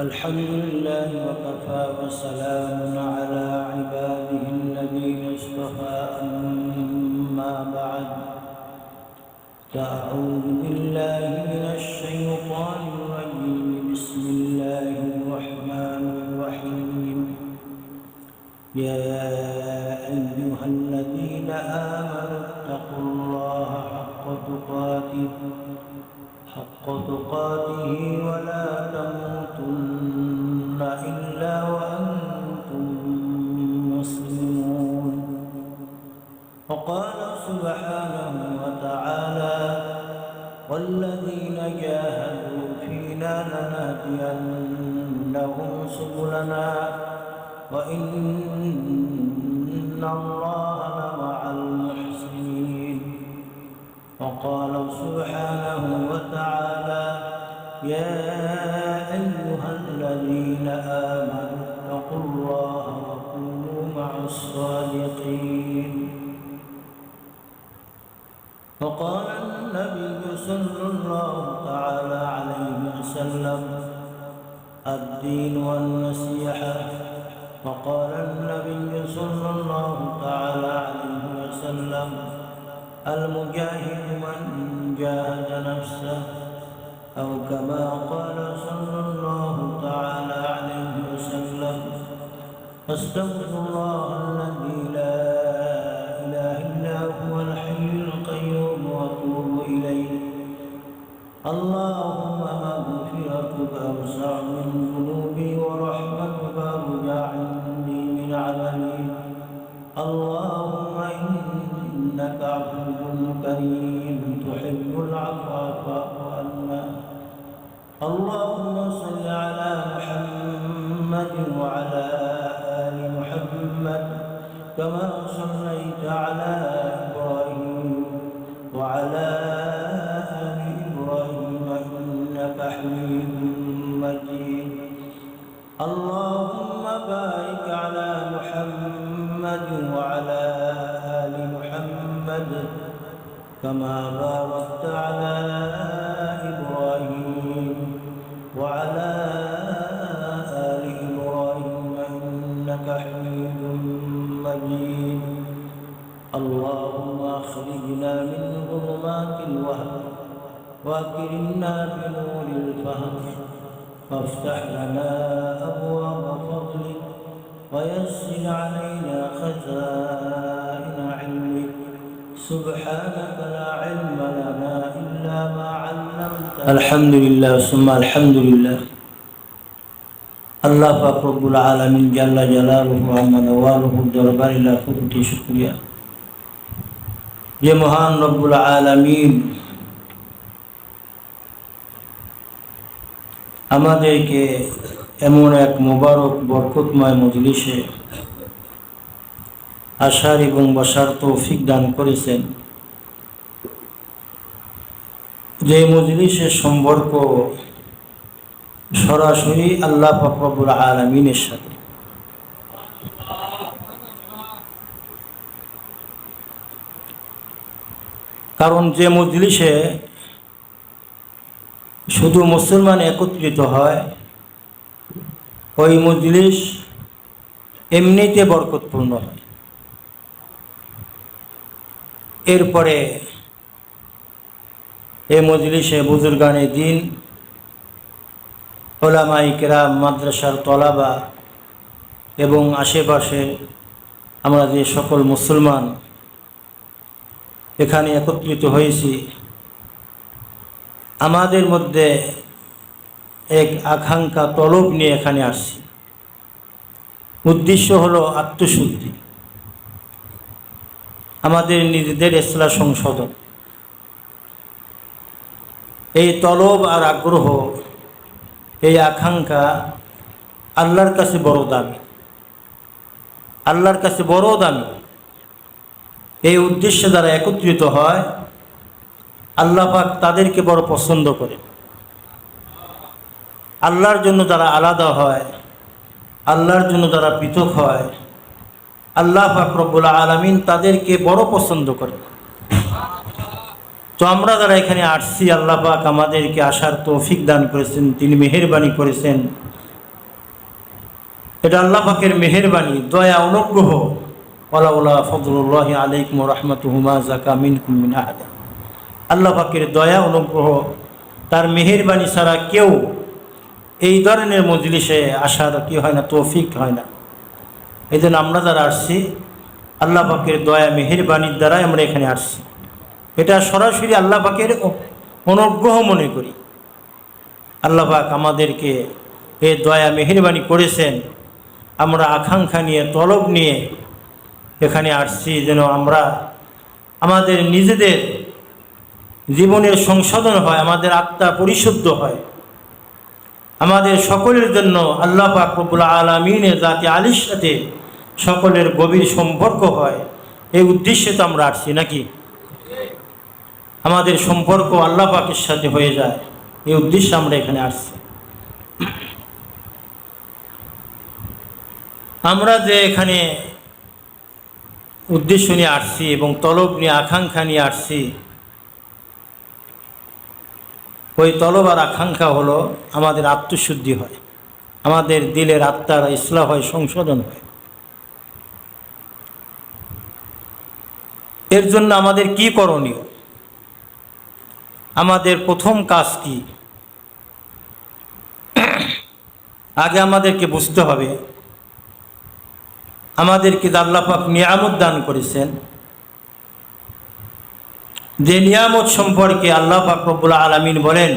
الحمد لله وكفى وسلام على عباده الذين اصطفى أما بعد فأعوذ بالله من الشيطان الرجيم بسم الله الرحمن الرحيم يا أيها الذين آمنوا اتقوا الله حق تقاته ولا تموتن إلا وأنتم مسلمون وقال سبحانه وتعالى والذين جاهدوا فينا لنهدينهم سبلنا وإن الله لمع المحسنين وقال سبحانه وتعالى يا أيها الذين آمنوا اتقوا الله وكونوا مع الصادقين وقال النبي صلى الله تعالى عليه وسلم الدين والنصيحة وقال النبي صلى الله تعالى عليه وسلم المجاهد من جاهد نفسه أو كما قال صلى الله تعالى عليه وسلم أستغفر الله الذي لا إله إلا هو الحي القيوم وأتوب إليه اللهم مغفرتك أوسع من ذنوبي ورحمتك أرجع عندي من عملي اللهم إنك عفو كريم تحب العفو فاعف عنا اللهم صل على محمد وعلى آل محمد كما صليت على إبراهيم وعلى آل إبراهيم إنك حميد مجيد اللهم بارك على محمد وعلى آل محمد كما باركت على إبراهيم وعلى آل إبراهيم إنك حميد مجيد اللهم أخرجنا من ظلمات الوهم وأكرمنا بنور الفهم وافتح لنا أبواب فضلك ويسر علينا خزائن علمك سبحانك لا علم لنا إلا ما علمتنا الحمد لله ثم الحمد لله আল্লাহ পাক রব্বুল আলামিন জাল্লা জালালুহু আম্মা নওয়ালুহু দরবারে লাখো কোটি শুকরিয়া যে মহান রব্বুল আলামিন আমাদেরকে এমন এক মোবারক বরকতময় মজলিসে আসার এবং বসার তৌফিক দান করেছেন যে মজলিসের সম্পর্ক সরাসরি আল্লাহ পাক রব্বুল আলামিনের সাথে কারণ যে মজলিসে শুধু মুসলমান একত্রিত হয় ওই মজলিস এমনিতে বরকতপূর্ণ হয় এরপরে এই মজলিসে বুজুর্গানে দ্বীন উলামায়ে কেরাম মাদ্রাসার তলাবা এবং আশেপাশে আমরা যে সকল মুসলমান এখানে একত্রিত হয়েছি আমাদের মধ্যে এক আকাঙ্ক্ষা তলব নিয়ে এখানে আসছি উদ্দেশ্য হলো আত্মশুদ্ধি আমাদের নিজেদের ইসলাহ সংশোধন এই তলব আর আগ্রহ এই আকাঙ্ক্ষা আল্লাহর কাছে বড় দামি আল্লাহর কাছে বড় দামি এই উদ্দেশ্যে যারা একত্রিত হয় আল্লাহ পাক তাদেরকে বড় পছন্দ করে আল্লাহর জন্য যারা আলাদা হয় আল্লাহর জন্য যারা পৃথক হয় আল্লাহ পাক রব্বুল আলামিন তাদেরকে বড় পছন্দ করে তো আমরা যারা এখানে আসছি আল্লাহ পাক আমাদেরকে আসার তৌফিক দান করেছেন, তিনি মেহেরবানি করেছেন এটা আল্লাহ পাকের মেহেরবানি, দয়া, অনুগ্রহ। ওয়ালাউলা ফজলুল্লাহি আলাইকুম ওয়া রাহমাতুহু মা যাকা মিনকুম মিন আহাদ। আল্লাহ পাকের দয়া, অনুগ্রহ, তার মেহেরবানি ছাড়া কেউ এই ধরনের মজলিসে আসার কি হয় না, তৌফিক হয় না। এই জন্য আমরা যারা আসছি, আল্লাহ পাকের দয়া মেহেরবানির দ্বারাই আমরা এখানে আসছি। এটা সরাসরি আল্লাহ পাকের অনুগ্রহ মনে করি। আল্লাহ পাক আমাদেরকে এই দয়া মেহেরবানি করেছেন। আমরা আকাঙ্ক্ষা নিয়ে, তলব নিয়ে এখানে আসছি, যেন আমরা আমাদের নিজেদের জীবনের সংশোধন হয়, আমাদের আত্মা পরিশুদ্ধ হয়, আমাদের সকলের জন্য আল্লাহ পাক রব্বুল আলামিনের জাতি আলীর সাথে সকলের গভীর সম্পর্ক হয়। এই উদ্দেশ্যে তো আমরা আসছি নাকি? আমাদের সম্পর্ক আল্লাহ পাকের সাথে হয়ে যায়, এই উদ্দেশ্যে আমরা এখানে আসছি। আমরা যে এখানে উদ্দেশ্য নিয়ে আসছি এবং তলব নিয়ে, আকাঙ্ক্ষা নিয়ে আসছি, ওই তলব আর আকাঙ্ক্ষা হলো আমাদের আত্মশুদ্ধি হয়, আমাদের দিলের আত্মার ইসলাহ হয়, সংশোধন হয়। এর জন্য আমাদের কি করণীয়? আমাদের প্রথম কাজ কি? আগে আমাদেরকে বুঝতে হবে আমাদেরকে আল্লাহ পাক নিয়ামত দান করেছেন, যে নিয়ামত সম্পর্কে আল্লাহ পাক রব্বুল আলামিন বলেন,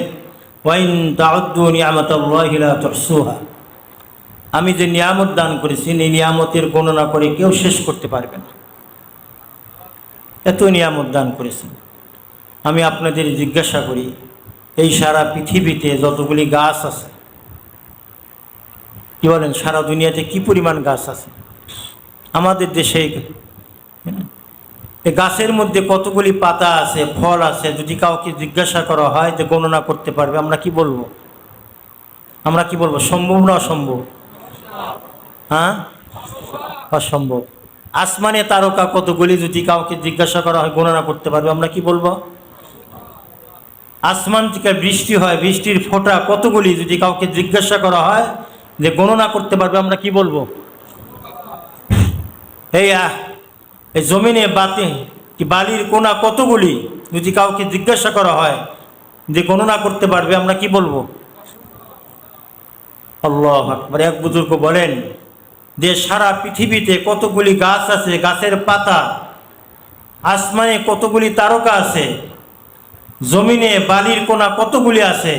ওয়াইন তাউদ্দু নিয়ামাতাল্লাহি লা তুহসুহা। আমি যে নিয়ামত দান করেছি, এই নিয়ামতের গণনা করে কেউ শেষ করতে পারবে না। এত নিয়ামত দান করেছেন। আমি আপনাদের জিজ্ঞাসা করি, এই সারা পৃথিবীতে যতগুলি গাছ আছে, কি বলেন, সারা দুনিয়াতে কি পরিমাণ গাছ আছে? আমাদের দেশে এই গাছের মধ্যে কতগুলি পাতা আছে, ফল আছে, যদি কাউকে জিজ্ঞাসা করা হয় যে গণনা করতে পারবে, আমরা কি বলবো? আমরা কি বলবো? সম্ভব না অসম্ভব? হ্যাঁ, অসম্ভব। আসমানে তারকা কতগুলি, যদি কাউকে জিজ্ঞাসা করা হয় গণনা করতে পারবে, আমরা কি বলবো? আসমান থেকে বৃষ্টি হয়, বৃষ্টির ফোঁটা কতগুলি, যদি কাউকে জিজ্ঞাসা করা হয় যে গণনা করতে পারবে, আমরা কি বলবো? এই জমিনে বালির কোনা কতগুলি, যদি কাউকে জিজ্ঞাসা করা হয় যে গণনা করতে পারবে, আমরা কি বলবো? আল্লাহু আকবার। এক বুজুর্গ বলেন যে সারা পৃথিবীতে কতগুলি গাছ আছে, গাছের পাতা, আসমানে কতগুলি তারকা আছে, জমিনে বালির কোনা কতগুলি আছে,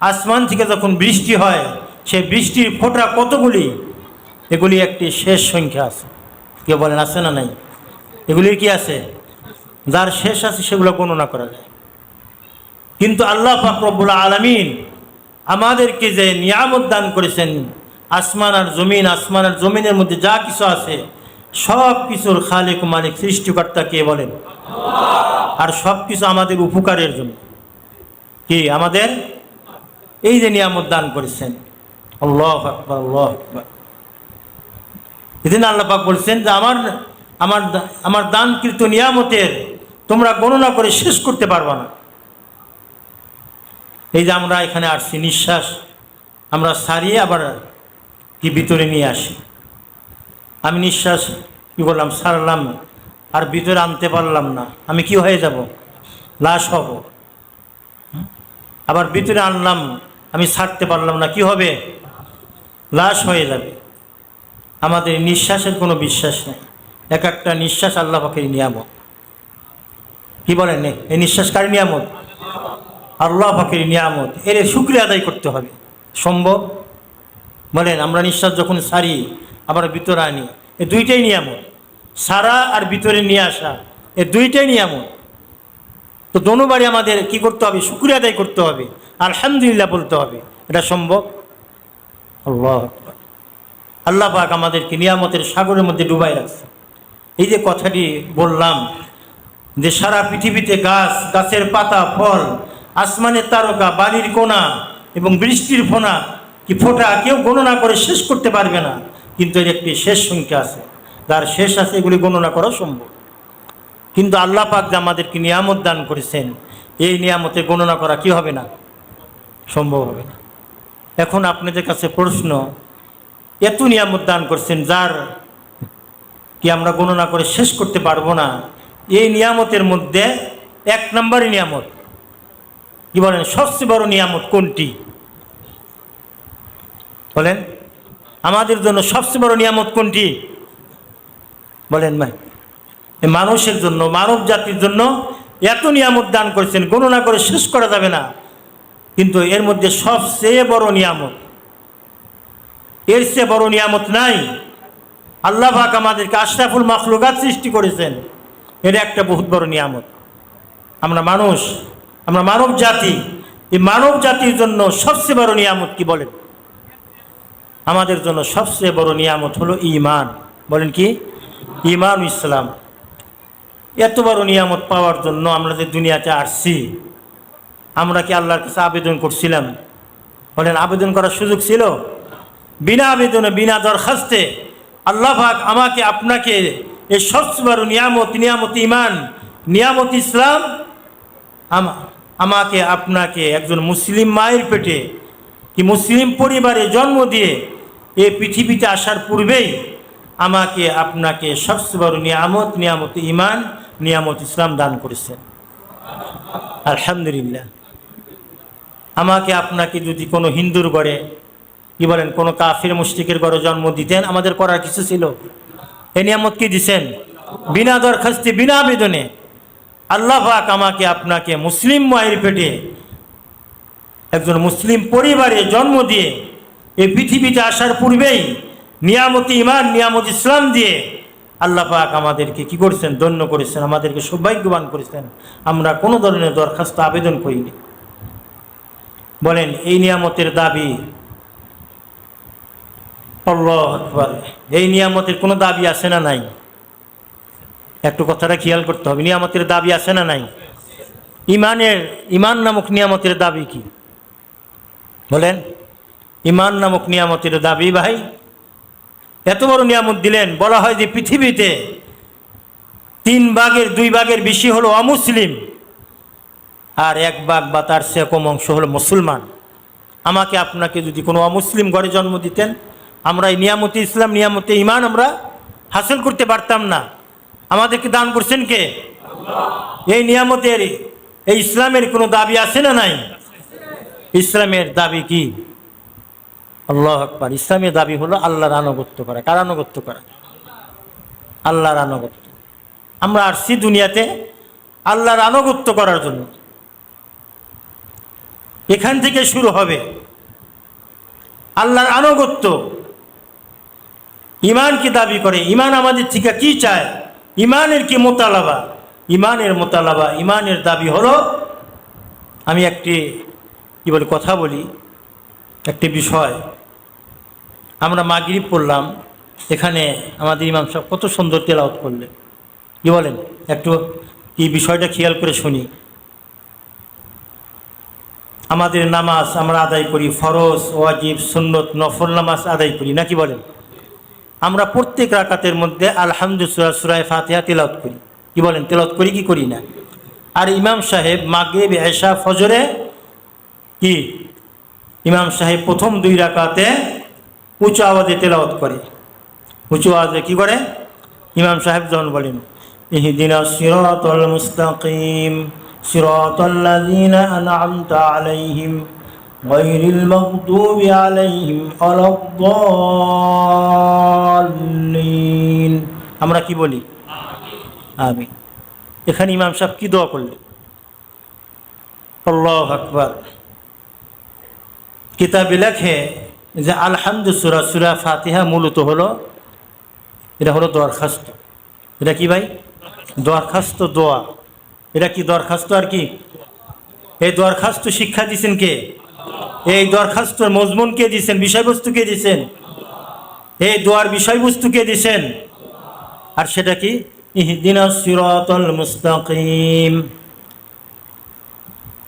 আসমান থেকে যখন বৃষ্টি হয় সে বৃষ্টির ফোঁটা কতগুলি, এগুলি একটি শেষ সংখ্যা আছে। কেউ বলেন আছে না নাই? এগুলির কি আছে? যার শেষ আছে সেগুলো গণনা করা যায়। কিন্তু আল্লাহ পাক রব্বুল আলামিন আমাদেরকে যে নিয়ামত দান করেছেন, আসমান আর জমিন, আসমান আর জমিনের মধ্যে যা কিছু আছে, সব কিছুর খালিক মালিক সৃষ্টিকর্তা কে বলেন? আর সব কিছু আমাদের উপকারের জন্য। কি আমাদের এই যে নিয়ামত দান করেছেন, আল্লাহু আকবার, আল্লাহু আকবার। এদিন আল্লাহ পাক বলছেন যে আমার দানকৃত নিয়ামতের তোমরা গণনা করে শেষ করতে পারবা না। এই যে আমরা এখানে আসছি, নিঃশ্বাস আমরা সারিয়ে আবার কি ভিতরে নিয়ে আসি। আমি নিঃশ্বাস কি বললাম, সারলাম, আর ভিতরে আনতে পারলাম না, আমি কি হয়ে যাব? লাশ হব। আবার ভিতরে আনলাম, আমি ছাড়তে পারলাম না, কি হবে? লাশ হয়ে যাবে। আমাদের নিঃশ্বাসের কোনো বিশ্বাস নেই। এক একটা নিঃশ্বাস আল্লাহ পাকের নিয়ামত। কি বলেন, এই নিঃশ্বাস কার নিয়ামত? আল্লাহ পাকের নিয়ামত। এর শুকরিয়া আদায় করতে হবে। সম্ভব? বলেন, আমরা নিঃশ্বাস যখন সারি আবার ভিতরে আনি, এই দুইটাই নিয়ামত। সারা আর ভিতরে নিয়ে আসা, এই দুইটাই নিয়ামত। তো দোনোবারই আমাদের কি করতে হবে? শুকরিয়া আদায় করতে হবে, আলহামদুলিল্লাহ বলতে হবে। এটা সম্ভব? আল্লাহ আকবার। আল্লাহ পাক আমাদেরকে নিয়ামতের সাগরের মধ্যে ডুবাই রাখছে। এই যে কথাটি বললাম যে সারা পৃথিবীতে গাছ, গাছের পাতা, ফল, আসমানের তারকা, বালির কোনা এবং বৃষ্টির ফোঁটা কেউ গণনা করে শেষ করতে পারবে না। কিন্তু এর একটি শেষ সংখ্যা আছে, যার শেষ আছে, এগুলি গণনা করা সম্ভব। কিন্তু আল্লাহ পাক যে আমাদেরকে নিয়ামত দান করেছেন, এই নিয়ামতে গণনা করা কি হবে না? সম্ভব হবে না। এখন আপনাদের কাছে প্রশ্ন, এত নিয়ামত দান করছেন যার কি আমরা গণনা করে শেষ করতে পারবো না। এই নিয়ামতের মধ্যে 1 নম্বরই নিয়ামত কি বলেন, সবচেয়ে বড় নিয়ামত কোনটি বলেন? আমাদের জন্য সবচেয়ে বড় নিয়ামত কোনটি বলেন ভাই? মানুষের জন্য, মানব জাতির জন্য এত নিয়ামত দান করেছেন গণনা করে শেষ করা যাবে না। কিন্তু এর মধ্যে সবচেয়ে বড় নিয়ামত, এর চেয়ে বড় নিয়ামত নাই। আল্লাহ পাক আমাদেরকে আশরাফুল মাখলুকাত সৃষ্টি করেছেন, এটা একটা বহুত বড় নিয়ামত। আমরা মানুষ, আমরা মানব জাতি, এই মানব জাতির জন্য সবচেয়ে বড় নিয়ামত কি বলেন? আমাদের জন্য সবচেয়ে বড় নিয়ামত হলো ঈমান। বলেন কি? ঈমান ইসলাম। এত বড় নিয়ামত পাওয়ার জন্য আমরা যে দুনিয়াতে আসছি, আমরা কি আল্লাহর কাছে আবেদন করছিলাম? বলেন, আবেদন করার সুযোগ ছিল? বিনা আবেদনে, বিনা দরখাস্তে আল্লাহ পাক আমাকে আপনাকে এই সবচেয়ে বড় নিয়ামত, নিয়ামত ঈমান, নিয়ামত ইসলাম, আমাকে আপনাকে একজন মুসলিম মায়ের পেটে কি মুসলিম পরিবারে জন্ম দিয়ে এই পৃথিবীতে আসার পূর্বেই আমাকে আপনাকে সবচেয়ে বড় নিয়ামত, নিয়ামত ঈমান, নিয়ামত ইসলাম দান করেছেন। আলহামদুলিল্লাহ। আমাকে আপনাকে যদি কোনো হিন্দুর ঘরে কি বলেন, কোনো কাফির মুশরিকের ঘরে জন্ম দিতেন, আমাদের করার কিছু ছিল? এই নিয়ামত কি দিছেন? বিনা দরখাস্তে, বিনা আবেদনে আল্লাহ পাক আমাকে আপনাকে মুসলিম মায়ের পেটে একজন মুসলিম পরিবারে জন্ম দিয়ে এই পৃথিবীতে আসার পূর্বেই নিয়ামত ঈমান, নিয়ামত ইসলাম দিয়ে আল্লাহ পাক আমাদেরকে কি করেছেন? ধন্য করেছেন, আমাদেরকে সৌভাগ্যবান করেছেন। আমরা কোনো ধরনের দরখাস্ত আবেদন করিনি। বলেন, এই নিয়ামতের দাবি, আল্লাহু আকবার, এই নিয়ামতের কোনো দাবি আছে না নাই? একটু কথাটা খেয়াল করতে হবে। নিয়ামতের দাবি আছে না নাই? ঈমান নামক নিয়ামতের দাবি কি বলেন? ঈমান নামক নিয়ামতের দাবি ভাই, এত বড় নিয়ামত দিলেন। বলা হয় যে পৃথিবীতে 3 ভাগের 2 ভাগের বেশি হলো অমুসলিম, আর 1 ভাগ বা তার চেয়ে কম অংশ হলো মুসলমান। আমাকে আপনাকে যদি কোনো অমুসলিম ঘরে জন্ম দিতেন, আমরা এই নিয়ামতে ইসলাম, নিয়ামতে ঈমান আমরা হাসিল করতে পারতাম না। আমাদেরকে দান করছেন কে? এই নিয়ামতের, এই ইসলামের কোনো দাবি আছে না নাই? ইসলামের দাবি কি? আল্লাহু আকবার। ইসলামের দাবি হলো আল্লাহর আনুগত্য করা। কার আনুগত্য করা? আল্লাহর আনুগত্য। আমরা আসছি দুনিয়াতে আল্লাহর আনুগত্য করার জন্য। এখান থেকে শুরু হবে আল্লাহর আনুগত্য। ঈমান কি দাবি করে? ঈমান আমাদের থেকে কি চায়? ঈমানের কি মোতালাবা? ঈমানের মোতালাবা, ঈমানের দাবি হলো, আমি একটি কি বলি কথা বলি, একটি বিষয়। আমরা মাগরিব পড়লাম, এখানে আমাদের ইমাম সাহেব কত সুন্দর তেলাওয়াত করলেন, কি বলেন? একটু এই বিষয়টা খেয়াল করে শুনি। আমাদের নামাজ আমরা আদায় করি, ফরজ, ওয়াজিব, সুন্নত, নফল নামাজ আদায় করি, নাকি বলেন? আমরা প্রত্যেক রাকাতের মধ্যে আলহামদুলিল্লাহ সূরা ফাতিহা তেলাওয়াত করি, কি বলেন? তেলাওয়াত করি কি করি না? আর ইমাম সাহেব মাগরিব, এশা, ফজরে কি ইমাম সাহেব প্রথম 2 রাকাতে উঁচু আওয়াজে তেলাওয়াত করে। উঁচু আওয়াজে কি করে? ইমাম সাহেব যখন বলেন ইহদিনাস সিরাতাল মুস্তাকিম সিরাতাল্লাযীনা আন'আমতা আলাইহিম গায়রিল মাগদুবি আলাইহিম ওয়ালাদ-দাল্লিন, আমরা কি বলি? আমিন। এখানে ইমাম সাহেব কি দোয়া করলেন? আল্লাহু আকবার। কিতাবে লেখে যে আলহামদুলিল্লাহ সূরা ফাতিহা মূলত হলো, এটা হলো দরখাস্ত। এটা কি ভাই? দরখাস্ত, দোয়া। এটা কি দরখাস্ত? আর কি এই দরখাস্ত শিক্ষা দিয়েছেন কে? এই দরখাস্তর মজমুন কে দিয়েছেন? বিষয়বস্তু কে দিয়েছেন? এই দোয়ার বিষয়বস্তু কে দিয়েছেন? আর সেটা কি? ইহদিনাস সিরাতাল মুস্তাকিম।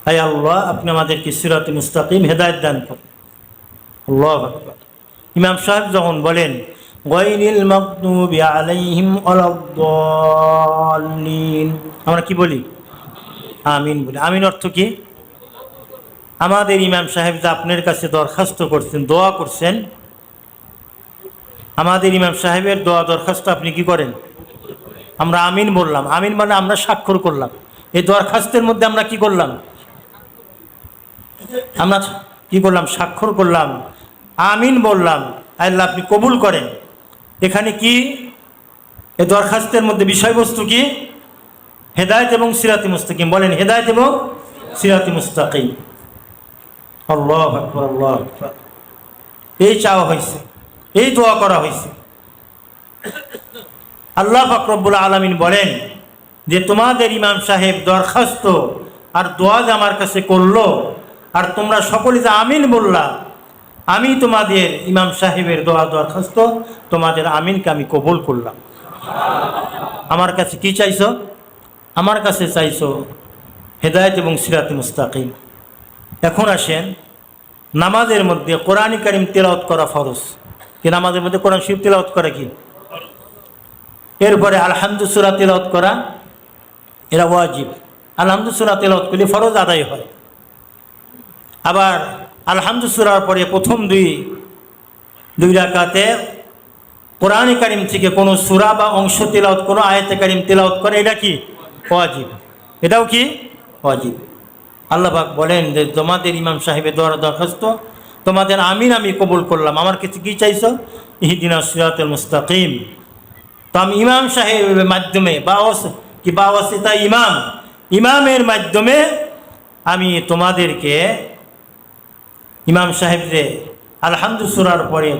হে আল্লাহ, আপনি আমাদেরকে সিরাতুল মুস্তাকিম হেদায়েত দান করুন। আল্লাহু আকবার। ইমাম সাহেব যখন বলেন গায়রিল মাগদুবি আলাইহিম ওয়ালাদ-দাল্লিন, আমরা কি বলি? আমিন বলি। আমিন অর্থ কি? আমাদের ইমাম সাহেব যে আপনার কাছে দরখাস্ত করছেন, দোয়া করছেন, আমাদের ইমাম সাহেবের দোয়া দরখাস্ত আপনি কি করেন? আমরা আমিন বললাম। আমিন মানে আমরা স্বাক্ষর করলাম। এই দরখাস্তের মধ্যে আমরা কি করলাম? আমরা কি করলাম? স্বাক্ষর করলাম, আমিন বললাম। আল্লাহ আপনি কবুল করেন। এখানে কি এই দরখাস্তের মধ্যে বিষয়বস্তু কি? হেদায়েত এবং সিরাতে মুস্তাকিম। বলেন হেদায়েত এবং সিরাতে মুস্তাকিম। আল্লাহু আকবার, আল্লাহু আকবার। এই চাওয়া হয়েছে, এই দোয়া করা হয়েছে। আল্লাহ পাক রব্বুল আলামিন বলেন যে তোমাদের ইমাম সাহেব দরখাস্ত আর দোয়া যে আমার কাছে করলো, আর তোমরা সকলে যে আমিন বললা, আমি তোমাদের ইমাম সাহেবের দোয়া দরখাস্ত, তোমাদের আমিনকে আমি কবুল করলাম। আমার কাছে কি চাইছো? আমার কাছে চাইছো হেদায়েত এবং সিরাতে মুস্তাকিম। এখন আসেন, নামাজের মধ্যে কোরআন কারীম তেলাওয়াত করা ফরজ। কি নামাজের মধ্যে কোরআন শরীফ তেলাওয়াত করা কি? এরপরে আলহামদু সূরা তেলাওয়াত করা এরা ওয়াজিব। আলহামদু সূরা তেলাওয়াত করলে ফরজ আদায় হয়। আবার আলহামদু সূরার পরে প্রথম দুই রাকাতে কোরআন কারীম থেকে কোনো সূরা বা অংশ তেলাওয়াত, কোনো আয়াতে কারীম তেলাওয়াত করে, এটা কি? ওয়াজিব। এটাও কি? ওয়াজিব। আল্লাহ পাক বলেন যে তোমাদের ইমাম সাহেবের দোয়া দরখাস্ত, তোমাদের আমিন আমি কবুল করলাম। আমার কাছে কি চাইছো? ইহদিনাস সিরাতাল মুস্তাকিম। তো আমি ইমাম সাহেবের মাধ্যমে বাওয়াসিতা ইমামের মাধ্যমে আমি তোমাদেরকে, ইমাম সাহেব যে আলহামদু সূরার পরে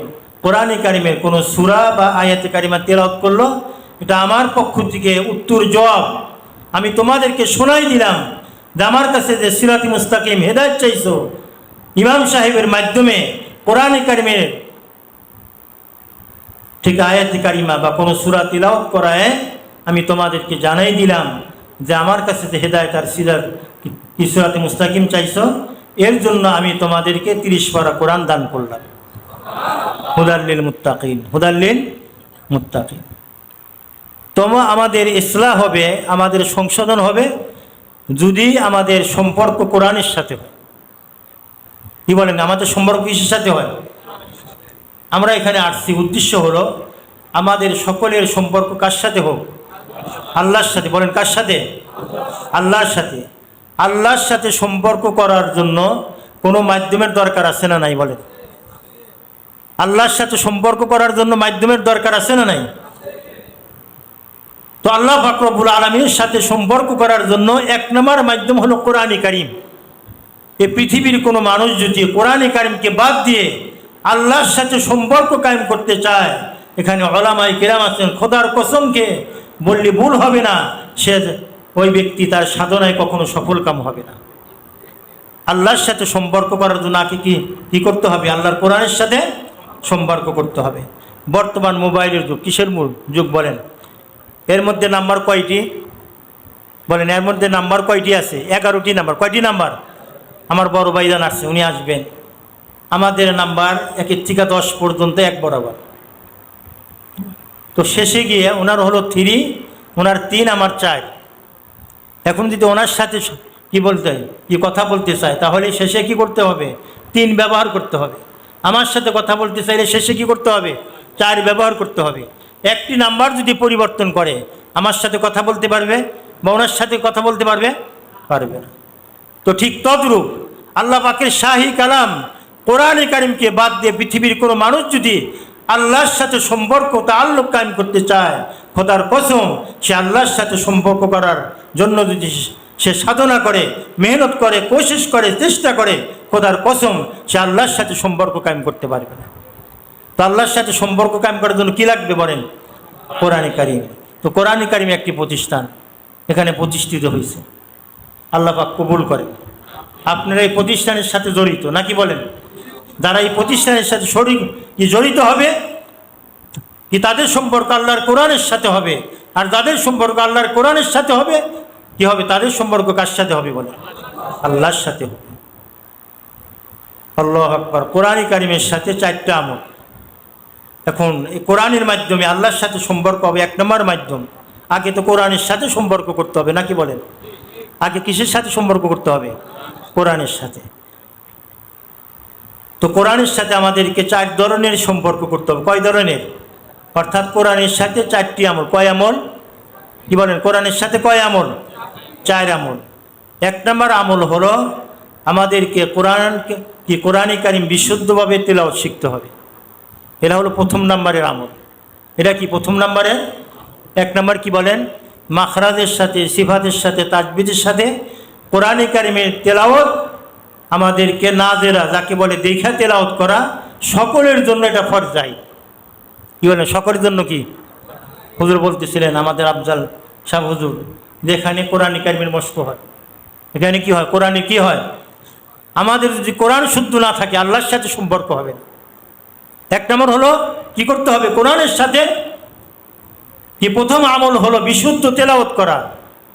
কোরআনে কারিমের কোনো সূরা বা আয়াতে কারিমা তেলাওয়াত করলো, এটা আমার পক্ষ থেকে উত্তর জবাব আমি তোমাদেরকে শোনাই দিলাম যে আমার কাছে যে সিরাতে মুস্তাকিম হেদায়েত চাইছো, ইমাম সাহেবের মাধ্যমে কোরআনে কারিমের ঠিক আয়াতে কারিমা বা কোনো সূরা তিলাওয়াত করায় আমি তোমাদেরকে জানাই দিলাম যে আমার কাছে যে হেদায়েত আর সিরাতে মুস্তাকিম চাইছো, এর জন্য আমি তোমাদেরকে 30 পারা কোরআন দান করলাম। হুদাল্লিল মুত্তাকিন, হুদাল্লিল মুত্তাকিন। আমাদের ইসলাহ হবে, আমাদের সংশোধন হবে যদি আমাদের সম্পর্ক কোরআনের সাথে হয়। কি বলেন? আমাদের সম্পর্ক কিসের সাথে হয়? আমরা এখানে আসছি, উদ্দেশ্য হলো আমাদের সকলের সম্পর্ক কার সাথে হোক? আল্লাহর সাথে। বলেন কার সাথে? আল্লাহর সাথে। আল্লাহর সাথে সম্পর্ক করার জন্য কোনো মাধ্যমের দরকার আছে না নাই? বলেন আল্লাহর সাথে সম্পর্ক করার জন্য মাধ্যমের দরকার আছে না নাই? তো আল্লাহ পাক রব্বুল আলামিনের সাথে সম্পর্ক করার জন্য 1 নম্বর মাধ্যম হলো কোরআন কারীম। এই পৃথিবীর কোনো মানুষ যদি কোরআন কারীমকে বাদ দিয়ে আল্লাহর সাথে সম্পর্ক কায়েম করতে চায়, এখানে উলামায়ে কিরাম আছেন, খোদার কসমকে বললে ভুল হবে না, ওই ব্যক্তি তার সাধনায় কখনো সফল কাম হবে না। আল্লাহর সাথে সম্পর্ক করার জন্য আগে কি করতে হবে? আল্লাহর কোরআনের সাথে সম্পর্ক করতে হবে। বর্তমান মোবাইলের যুগ, কিসের যুগ বলেন? এর মধ্যে নাম্বার কয়টি? বলেন এর মধ্যে নাম্বার কয়টি আছে? 11টি নাম্বার। কয়টি নাম্বার? আমার বড় ভাইজান আসছে, উনি আসবেন। আমাদের নাম্বার 1 থেকে 10 পর্যন্ত এক বরাবর। তো শেষে গিয়ে ওনার হলো 3, ওনার 3, আমার 4। এখন যদি ওনার সাথে কি কথা বলতে চায়, তাহলে শেষে কি করতে হবে? 3 ব্যবহার করতে হবে। আমার সাথে কথা বলতে চাইলে শেষে কি করতে হবে? 4 ব্যবহার করতে হবে। একটি নাম্বার যদি পরিবর্তন করে, আমার সাথে কথা বলতে পারবে বা ওনার সাথে কথা বলতে পারবে? পারবে না। তো ঠিক তদ্রূপ আল্লাহ পাকের শাহী কালাম কোরআনে কারীমকে বাদ দিয়ে পৃথিবীর কোনো মানুষ যদি আল্লাহর সাথে সম্পর্ক তাআল্লুক কায়েম করতে চায়, খোদার কসম সে আল্লাহর সাথে সম্পর্ক করার জন্য যদি সে সাধনা করে, মেহনত করে, কোশিশ করে, চেষ্টা করে, খোদার কসম সে আল্লাহর সাথে সম্পর্ক কায়েম করতে পারবে না। তো আল্লাহর সাথে সম্পর্ক কায়েম করার জন্য কী লাগবে বলেন? কোরআনে কারীম। তো কোরআনে কারীম একটি প্রতিষ্ঠান এখানে প্রতিষ্ঠিত হয়েছে। আল্লাহ পাক কবুল করে। আপনারা এই প্রতিষ্ঠানের সাথে জড়িত নাকি? বলেন যারা এই প্রতিষ্ঠানের সাথে জড়িত হবে কি তাদের সম্পর্ক আল্লাহর কোরআনের সাথে হবে, আর যাদের সম্পর্ক আল্লাহর কোরআনের সাথে হবে কি হবে? তাদের সম্পর্ক কার সাথে হবে? বলে আল্লাহর সাথে হবে। আল্লাহু আকবার। কোরআনে কারীমের সাথে 4টা আমল। এখন এই কোরআনের মাধ্যমে আল্লাহর সাথে সম্পর্ক হবে 1 নম্বর মাধ্যম। আগে তো কোরআনের সাথে সম্পর্ক করতে হবে নাকি? বলেন আগে কিসের সাথে সম্পর্ক করতে হবে? কোরআনের সাথে। তো কোরআনের সাথে আমাদেরকে 4 ধরনের সম্পর্ক করতে হবে। কয় ধরনের? অর্থাৎ কোরআনের সাথে 4টি আমল। কয় আমল? কি বলেন? কোরআনের সাথে কয় আমল? 4 আমল। 1 নম্বর আমল হলো আমাদেরকে কোরআনে কারিম বিশুদ্ধভাবে তেলাওয়াত শিখতে হবে। এটা হলো 1 নম্বরের আমল। এটা কি 1 নম্বরের? 1 নম্বর কি বলেন? মাখরাজের সাথে, সিফাতের সাথে, তাজবিদের সাথে কোরআনে কারিমের তেলাওয়াত আমাদেরকে নাজেরা, যাকে বলে দেখা তেলাওয়াত করা, সকলের জন্য এটা ফরজ। কি বলেন? সকলের জন্য কি? হুজুর বলতেছিলেন, আমাদের আফজাল সাহেব হুজুর, যেখানে কোরআনে কারিমের মস্ক হয়, এখানে কি হয়? কোরআনে কি হয়? আমাদের যদি কোরআন শুদ্ধ না থাকে আল্লাহর সাথে সম্পর্ক হবে না। 1 নম্বর হলো কি করতে হবে? কোরআনের সাথে কি প্রথম আমল হলো বিশুদ্ধ তেলাওয়াত করা।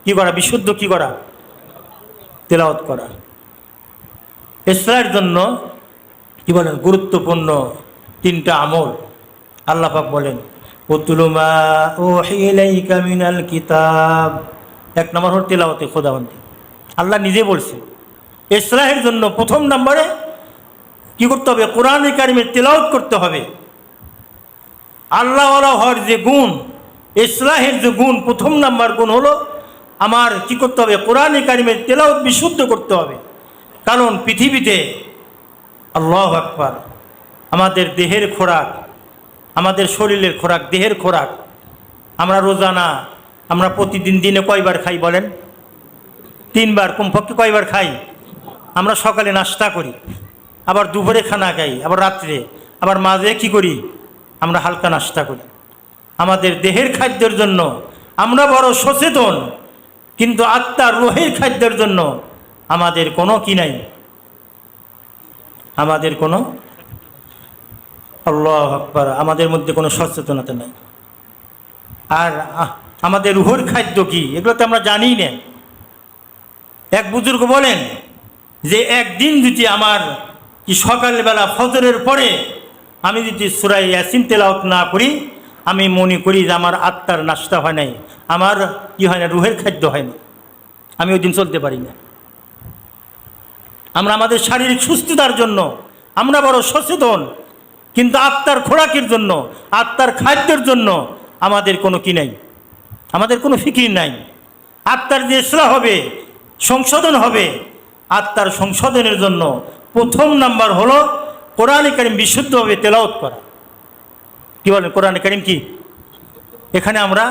কি করা? বিশুদ্ধ কি করা? তেলাওয়াত করা। ইসলামের জন্য কি বলেন? গুরুত্বপূর্ণ 3টা আমল। আল্লাহ পাক বলেন, উতলু মা উহিয়া ইলাইকা মিনাল কিতাব। 1 নম্বর হলো তেলাওয়াতে খোদাবন্দি। আল্লাহ নিজে বলছে ইসলামের জন্য 1 নম্বরে কি করতে হবে? কোরআনে কারিমের তেলাওয়াত করতে হবে। আল্লাহওয়ালা হওয়ার যে গুণ, ইসলাহের যে গুণ, 1 নম্বর গুণ হলো আমার কি করতে হবে? কোরআনে কারিমের তেলাওয়াত বিশুদ্ধ করতে হবে। কারণ পৃথিবীতে আল্লাহু আকবার, আমাদের দেহের খোরাক, আমাদের শরীরের খোরাক, দেহের খোরাক, আমরা রোজানা, আমরা প্রতিদিন দিনে কয়বার খাই বলেন? 3 বার, কমপক্ষে কয়বার খাই? আমরা সকালে নাস্তা করি, আবার দুপুরে খানা খাই, আবার রাত্রে, আবার মাঝে কি করি? আমরা হালকা নাস্তা করি। আমাদের দেহের খাদ্যের জন্য আমরা বড় সচেতন, কিন্তু আত্মার রুহের খাদ্যের জন্য আমাদের কোনো কি নাই? আমাদের কোনো, আল্লাহু আকবার, আমাদের মধ্যে কোনো সচেতনতা নাই। আর আমাদের রুহের খাদ্য কি, এগুলো তো আমরা জানি না। এক বুজুর্গ বলেন যে একদিন যদি আমার কি সকালবেলা ফজরের পরে আমি যদি সূরা ইয়াসিন তেলাওয়াত না করি, আমি মনে করি যে আমার আত্মার নাস্তা হয় নাই, আমার কি হয় না? রুহের খাদ্য হয় না, আমি ওই দিন চলতে পারি না। আমরা আমাদের শারীরিক সুস্থতার জন্য আমরা বড় সচেতন, কিন্তু আত্মার খোরাকের জন্য, আত্মার খাদ্যের জন্য আমাদের কোনো কি নাই? আমাদের কোনো ফিকির নাই। আত্মার যে ইসলাহ হবে, সংশোধন হবে, আত্মার সংশোধনের জন্য 1 নম্বর হলো কোরআনে কারিম বিশুদ্ধভাবে তেলাওয়াত করা। কি বলেন? কোরআনে কারিম কি? এখানে আমরা,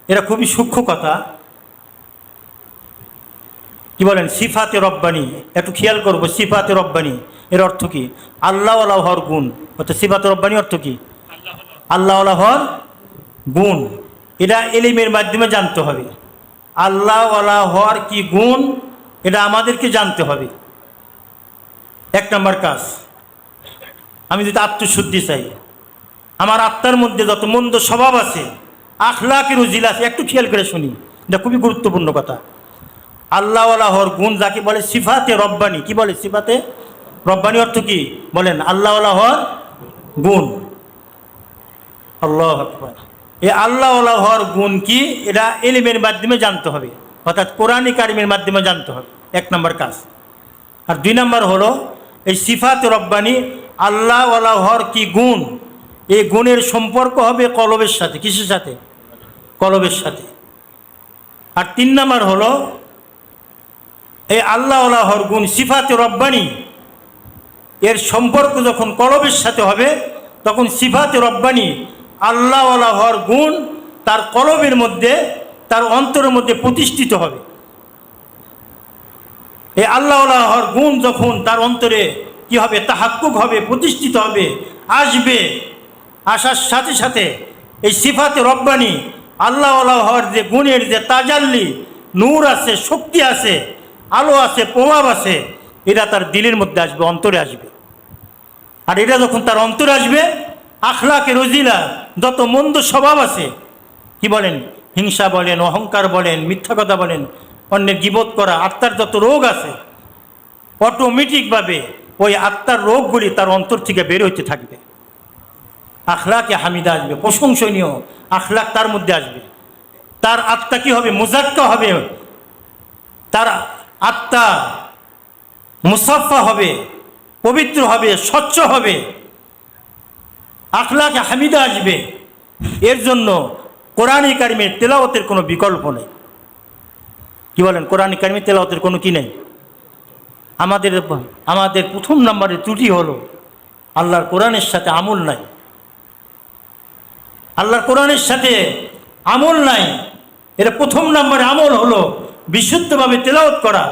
এরা খুবই সূক্ষ্ম কথা, কি বলেন? সিফাতে রব্বানি, একটু খেয়াল করবো। সিফাতে রব্বানি এর অর্থ কি? আল্লাহওয়ালা হওয়ার গুণ। অর্থাৎ সিফাতে রব্বানি অর্থ কি? আল্লাহওয়ালা হওয়ার গুণ। এটা এলিমের মাধ্যমে জানতে হবে। আল্লাহওয়ালা হওয়ার কি গুণ, এটা আমাদেরকে জানতে হবে। 1 নম্বর কাজ, আমি যদি আত্মশুদ্ধি চাই, আমার আত্মার মধ্যে যত মন্দ স্বভাব আছে, আখলাকের উজিল আছে, একটু খেয়াল করে শুনি, এটা খুবই গুরুত্বপূর্ণ কথা। আল্লাহওয়ালা হওয়ার গুণ যাকে বলে সিফাতে রব্বানি। কি বলে? সিফাতে রব্বানি অর্থ কি বলেন? আল্লাহওয়ালা হওয়ার গুণ। আল্লাহু আকবার। এই আল্লাহওয়ালা হওয়ার গুণ কি, এটা ইলমের মাধ্যমে জানতে হবে, অর্থাৎ কোরআনে কারিমের মাধ্যমে জানতে হবে। 1 নম্বর কাজ। আর 2 নম্বর হলো এই সিফাতে রব্বানি, আল্লাহওয়ালা হওয়ার কি গুণ, এই গুণের সম্পর্ক হবে কলবের সাথে। কিসের সাথে? কলবের সাথে। আর 3 নম্বর হলো এই আল্লাহওয়ালা হওয়ার গুণ, সিফাতে রব্বানি, এর সম্পর্ক যখন কলবের সাথে হবে, তখন সিফাতে রব্বানি, আল্লাহওয়ালা হওয়ার গুণ তার কলবের মধ্যে, তার অন্তরের মধ্যে প্রতিষ্ঠিত হবে। এই আল্লাহওয়ালা হওয়ার গুণ যখন তার অন্তরে কি হবে? তাহাক্কুক হবে, প্রতিষ্ঠিত হবে, আসবে। আসার সাথে সাথে এই সিফাতে রব্বানি, আল্লাহওয়ালা হওয়ার যে গুণের যে তাজাল্লি, নূর আছে, শক্তি আছে, আলো আছে, প্রভাব আছে, এটা তার দিলের মধ্যে আসবে, অন্তরে আসবে। আর এটা যখন তার অন্তরে আসবে, আখলাকে রজিলা, যত মন্দ স্বভাব আছে, কি বলেন? হিংসা বলেন, অহংকার বলেন, মিথ্যা কথা বলেন, অন্যের গীবত করা, আত্মার যত রোগ আছে, অটোমেটিকভাবে ওই আত্মার রোগগুলি তার অন্তর থেকে বের হইতে থাকবে। আখলাকে হামিদা আসবে, প্রশংসনীয় আখলাক তার মধ্যে আসবে। তার আত্মা কি হবে? মুজাক্কা হবে, তার আত্মা মুসাফা হবে, পবিত্র হবে, স্বচ্ছ হবে, আখলাকে হামিদা আসবে। এর জন্য কোরআনে কারিমের তেলাওয়াতের কোনো বিকল্প নেই। কি বলেন? কোরআনে কারিমের তেলাওয়াতের কোনো কি নেই। আমাদের প্রথম নম্বরের ত্রুটি হলো আল্লাহর কোরআনের সাথে আমল নাই। আল্লাহর কোরআনের সাথে আমল নাই, এর প্রথম নম্বরে আমল হলো বিশুদ্ধভাবে তেলাওয়াত করা।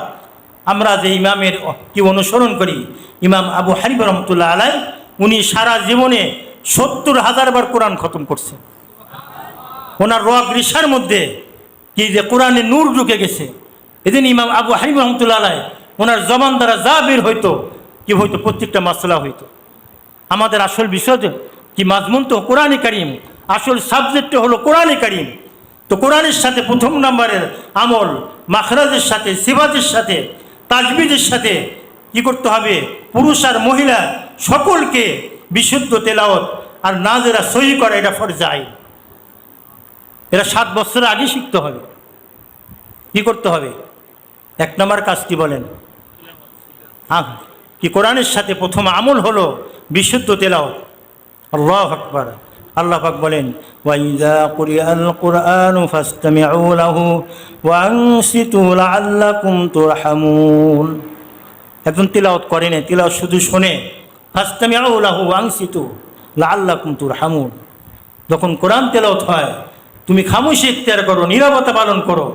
আমরা যে ইমামের কি অনুসরণ করি, ইমাম আবু হানিফা রহমতুল্লাহ আলাইহি, উনি সারা জীবনে 70,000 বার কোরআন খতম করছেন। ওনার রগ রিসার মধ্যে কি যে কোরআনে নূর ঢুকে গেছে। এদিন ইমাম আবু হানিফা রহমতুল্লাহ আলাইহি ওনার জবান দ্বারা যা বের হইতো কি হইতো, প্রত্যেকটা মাসলা হইতো। আমাদের আসল বিষয় কি মাজমুন তো কোরআনে কারিম, আসল সাবজেক্ট হলো কোরআনে কারিম। তো কোরআনের সাথে প্রথম নম্বরের আমল মাখরাজের সাথে, সিফাতের সাথে, তাজবিদের সাথে কি করতে হবে, পুরুষ আর মহিলা সকলকে বিশুদ্ধ তেলাওয়াত আর নাজেরা সহি করা, এটা ফরজ আইন। এরা 7 বছর আগে শিখতে হবে। কি করতে হবে? 1 নম্বর কাজ কি বলেন? কি কোরআনের সাথে প্রথম আমল হলো বিশুদ্ধ তেলাওয়াত। আল্লাহু আকবার। আল্লাহ পাক বলেন, ওয়াইযা কুরিআল কুরআনু ফাসতামিউ লাহু ওয়া আনসিতু লাআল্লাকুম তুরহামুন। একজন তিলাওয়াত করে না, তিলাওয়াত শুধু শোনে। ফাসতামিউ লাহু ওয়া আনসিতু লাআল্লাকুম তুরহামুন। যখন কোরআন তেলাওয়াত হয় তুমি খামোশি ইখতিয়ার করো, নীরবতা পালন করো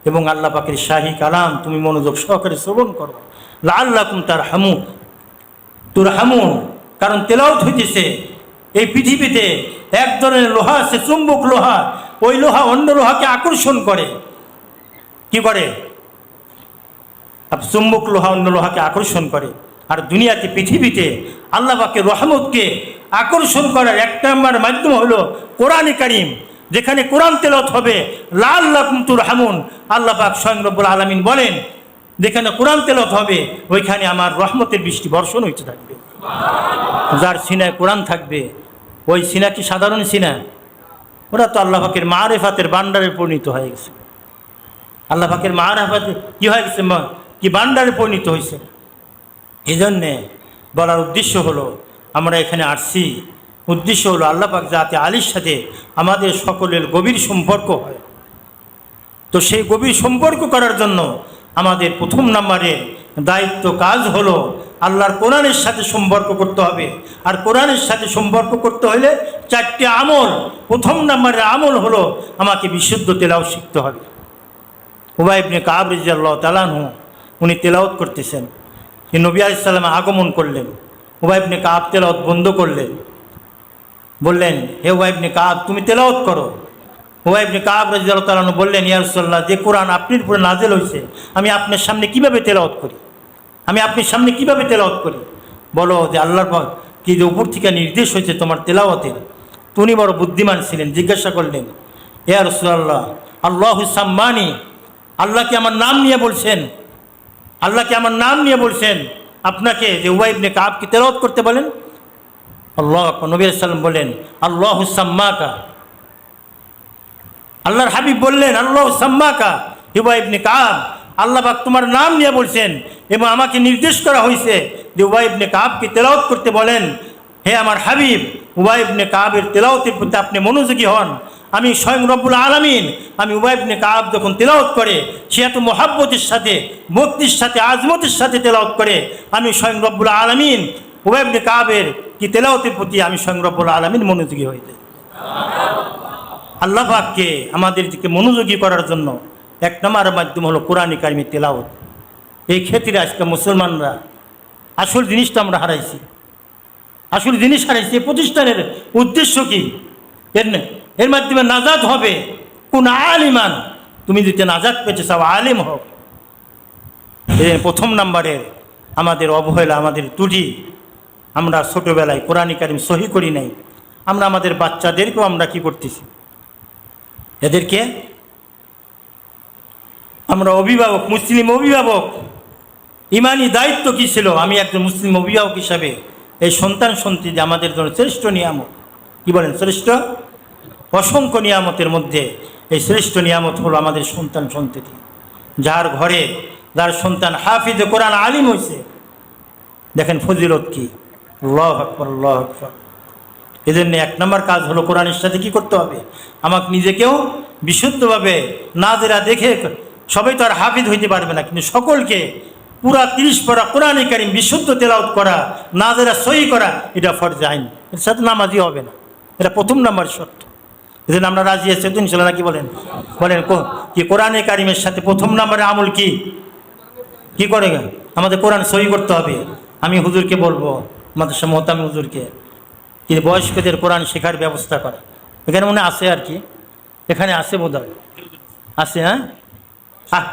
এবং আল্লাহ পাকের শাহী কালাম তুমি মনোযোগ সহকারে শ্রবণ করো। লাআল্লাকুম তুরহামুন। কারণ তেলাওয়াত হইতেছে এই পৃথিবীতে এক ধরনের লোহা আছে, চুম্বক লোহা। ওই লোহা অন্য লোহাকে আকর্ষণ করে। কি করে? চুম্বক লোহা অন্য লোহাকে আকর্ষণ করে। আর দুনিয়াতে পৃথিবীতে আল্লাহ পাকের রহমতকে আকর্ষণ করার 1 নম্বর মাধ্যম হলো কোরআনে কারিম। যেখানে কোরআন তেলাওয়াত হবে লাআল্লাকুম তুরহামুন, আল্লাহ পাক স্বয়ং রব্বুল আলামিন বলেন যেখানে কোরআন তেলাওয়াত হবে ওইখানে আমার রহমতের বৃষ্টি বর্ষণ হইতে থাকবে। যার সিনায় কোরআন থাকবে ওই সিনা কি সাধারণ সিনা? ওরা তো আল্লাহ পাকের মারিফাতের ভান্ডারে পরিণত হয়ে গেছে। আল্লাহ পাকের মারিফাতে কি হয়ে গেছে? কি ভান্ডারে পরিণত হয়েছে। এই জন্যে বলার উদ্দেশ্য হলো আমরা এখানে আসছি, উদ্দেশ্য হলো আল্লাহ পাক যাতে আলীর সাথে আমাদের সকলের গভীর সম্পর্ক হয়। তো সেই গভীর সম্পর্ক করার জন্য আমাদের প্রথম নম্বরে দায়িত্ব কাজ হলো আল্লাহর কোরআনের সাথে সম্পর্ক করতে হবে। আর কোরআনের সাথে সম্পর্ক করতে হলে 4টি আমল। প্রথম নম্বরের আমল হলো আমাকে বিশুদ্ধ তেলাওয়াত শিখতে হবে। উবাই ইবনে কাব রাদিয়াল্লাহু তাআলা আনহু উনি তেলাওয়াত করতেছেন, নবী আলাইহিস সালাম আগমন করলেন। উবাই ইবনে কাব তেলাওয়াত বন্ধ করলেন, বললেন, হে উবাই ইবনে কাব তুমি তেলাওয়াত করো। উবাই ইবনে কাব রাদিয়াল্লাহু তাআলা আনহু বললেন, ইয়া রাসূলুল্লাহ, যে কোরআন আপনার উপরে নাযিল হয়েছে আমি আপনার সামনে কিভাবে তেলাওয়াত করি? আমি আপনার সামনে কিভাবে তেলাওয়াত করি? বলো যে আল্লাহর পাক কি যে উপর থেকে নির্দেশ হয়েছে তোমার তেলাওয়াতের। উনি বড় বুদ্ধিমান ছিলেন, জিজ্ঞাসা করলেন, ইয়া রাসূলুল্লাহ, আল্লাহু সাম্মানি, আল্লাহ কি আমার নাম নিয়ে বলছেন? আল্লাহ কি আমার নাম নিয়ে বলছেন আপনাকে যে উবাই ইবনে কাব কি তেলাওয়াত করতে বলেন? আল্লাহ নবী সাল্লাল্লাহু আলাইহি ওয়াসাল্লাম বলেন, আল্লাহু সাম্মাকা। আল্লাহর হাবিব বললেন, আল্লাহু সাম্মাকা উবাই ইবনে কাব, আল্লাহ পাক তোমার নাম নিয়ে বলছেন এবং আমাকে নির্দেশ করা হয়েছে যে উবাই ইবনে কাবকে তেলাওয়াত করতে বলেন। হে আমার হাবিব, উবাই ইবনে কাবের তেলাওয়াতের প্রতি আপনি মনোযোগী হন। আমি স্বয়ং রব্বুল আলামিন, আমি উবাই ইবনে কাব যখন তেলাওয়াত করে সে এত মহাব্বতের সাথে, ভক্তির সাথে, আজমতের সাথে তেলাওয়াত করে, আমি স্বয়ং রব্বুল আলামিন উবাই ইবনে কাবের কি তেলাওয়াতের প্রতি আমি স্বয়ং রব্বুল আলামিন মনোযোগী হয়ে যাই। আল্লাহ পাককে আমাদেরকে মনোযোগী করার জন্য 1 নম্বর মাধ্যম হলো কোরআনে কারিমের তেলাওয়াত। এই ক্ষেত্রে আজকে মুসলমানরা আসল জিনিসটা আমরা হারাইছি। আসল জিনিস হারাইছি। এই প্রতিষ্ঠানের উদ্দেশ্য কি? এর মাধ্যমে নাজাত হবে। কোন আলিমান, তুমি যদি নাজাত পেতে চাও আলিম হোক। প্রথম নম্বরে আমাদের অবহেলা, আমাদের ত্রুটি, আমরা ছোটোবেলায় কোরআনে কারিম সহি করি নাই। আমরা আমাদের বাচ্চাদেরকেও আমরা কি করতেছি, এদেরকে আমরা অভিভাবক, মুসলিম অভিভাবক, ইমানি দায়িত্ব কী ছিল? আমি একজন মুসলিম অভিভাবক হিসাবে এই সন্তান সন্ততি আমাদের জন্য শ্রেষ্ঠ নিয়ামত। কি বলেন? শ্রেষ্ঠ অসংখ্য নিয়ামতের মধ্যে এই শ্রেষ্ঠ নিয়ামত হলো আমাদের সন্তান সন্ততি। যার ঘরে যার সন্তান হাফিজে কোরআন আলিম হয়েছে, দেখেন ফজিলত কি। আল্লাহু আকবার, আল্লাহু আকবার। এজন্য 1 নম্বর কাজ হলো কোরআনের সাথে কি করতে হবে, আমাকে নিজেকেও বিশুদ্ধভাবে নাজেরা দেখে, সবাই তো আর হাফিজ হইতে পারবে না, কিন্তু সকলকে পুরা 30 পারা কোরআনে কারিম বিশুদ্ধ তেলাওয়াত করা, নাজেরা সহি করা, এটা ফরজে আইন। এর সাথে নামাজি হবে না, এটা 1ম নাম্বার শর্ত। এজন্য আমরা রাজি আছি তো ইনশাআল্লাহ, নাকি বলেন? বলেন কি কোরআনে কারিমের সাথে 1ম নাম্বারের আমল কি করে আমাদের কোরআন সহি করতে হবে। আমি হুজুরকে বলবো, আমাদের মোহতামি হুজুরকে, কি বয়স্কদের কোরআন শেখার ব্যবস্থা করা। এখানে মনে আছে আর কি, এখানে আছে বোধহয়, আছে। হ্যাঁ,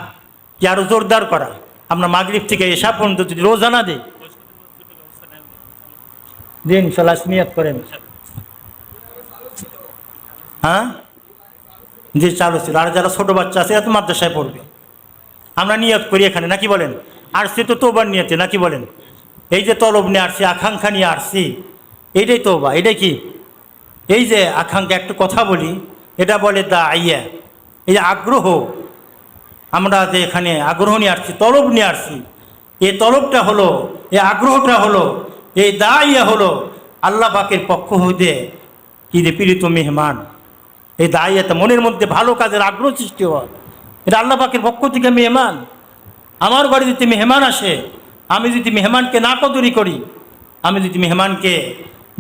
কি আরো জোরদার করা, আমরা মাগরিব থেকে এসা পর্যন্ত যদি রোজানা দিই, দিন ইনশাআল্লাহ নিয়ত করেন। হ্যাঁ, যে চালু ছিল। আর যারা ছোট বাচ্চা আছে এরা তো মাদ্রাসায় পড়বে, আমরা নিয়ত করি এখানে, নাকি বলেন? আসছি তো তোবার নিয়তে, নাকি বলেন? এই যে তলব নিয়ে আসছি, আকাঙ্ক্ষা নিয়ে আসছি, এইটাই তোবা। এটাই কি? এই যে আকাঙ্ক্ষা, একটা কথা বলি, এটা বলে দা আইয়া, এই যে আগ্রহ, আমরা যে এখানে আগ্রহ নিয়ে আসছি, তলব নিয়ে আসছি, এই তলবটা হলো, এই আগ্রহটা হলো, এই দা ইয়া হলো আল্লাহ পাকের পক্ষ হইতে কি যে পীড়িত মেহমান। এই দায়িয়াতে মনের মধ্যে ভালো কাজের আগ্রহ সৃষ্টি হয়, এটা আল্লাহ পাকের পক্ষ থেকে মেহমান। আমার ঘরে যদি মেহমান আসে, আমি যদি মেহমানকে না কদরি করি, আমি যদি মেহমানকে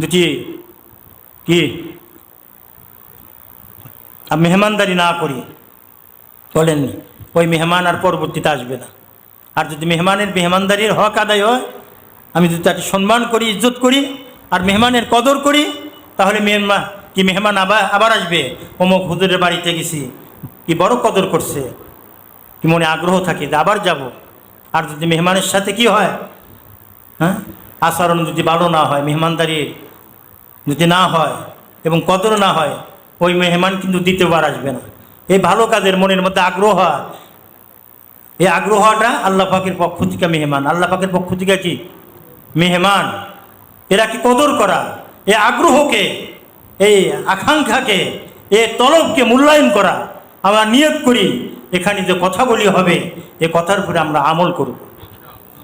যদি কি মেহমানদারি না করি, বলেননি, ওই মেহমান আর পরবর্তীতে আসবে না। আর যদি মেহমানদারির হক আদায় হয়, আমি যদি তাকে সম্মান করি, ইজ্জত করি, আর মেহমানের কদর করি, তাহলে মেহমান আবার আসবে। অমুক হুজুরের বাড়িতে গেছি, কি বড় কদর করছে, কি মনে আগ্রহ থাকে যে আবার যাব। আর যদি মেহমানের সাথে কি হয়, হ্যাঁ, আচরণ যদি ভালো না হয়, মেহমানদারি যদি না হয় এবং কদর না হয়, ওই মেহমান কিন্তু দ্বিতীয়বার আসবে না। এই ভালো কাজের মনের মধ্যে আগ্রহ, এই আগ্রহটা আল্লাহ পাকের পক্ষ থেকে মেহমান, আল্লাহ পাকের পক্ষ থেকে কি মেহমান। এরা কি কদর করা, এই আগ্রহকে, এই আকাঙ্ক্ষাকে, এই তলবকে মূল্যায়ন করা। আমরা নিয়ত করি এখানে যে কথা বলি হবে, এ কথার উপরে আমরা আমল করব।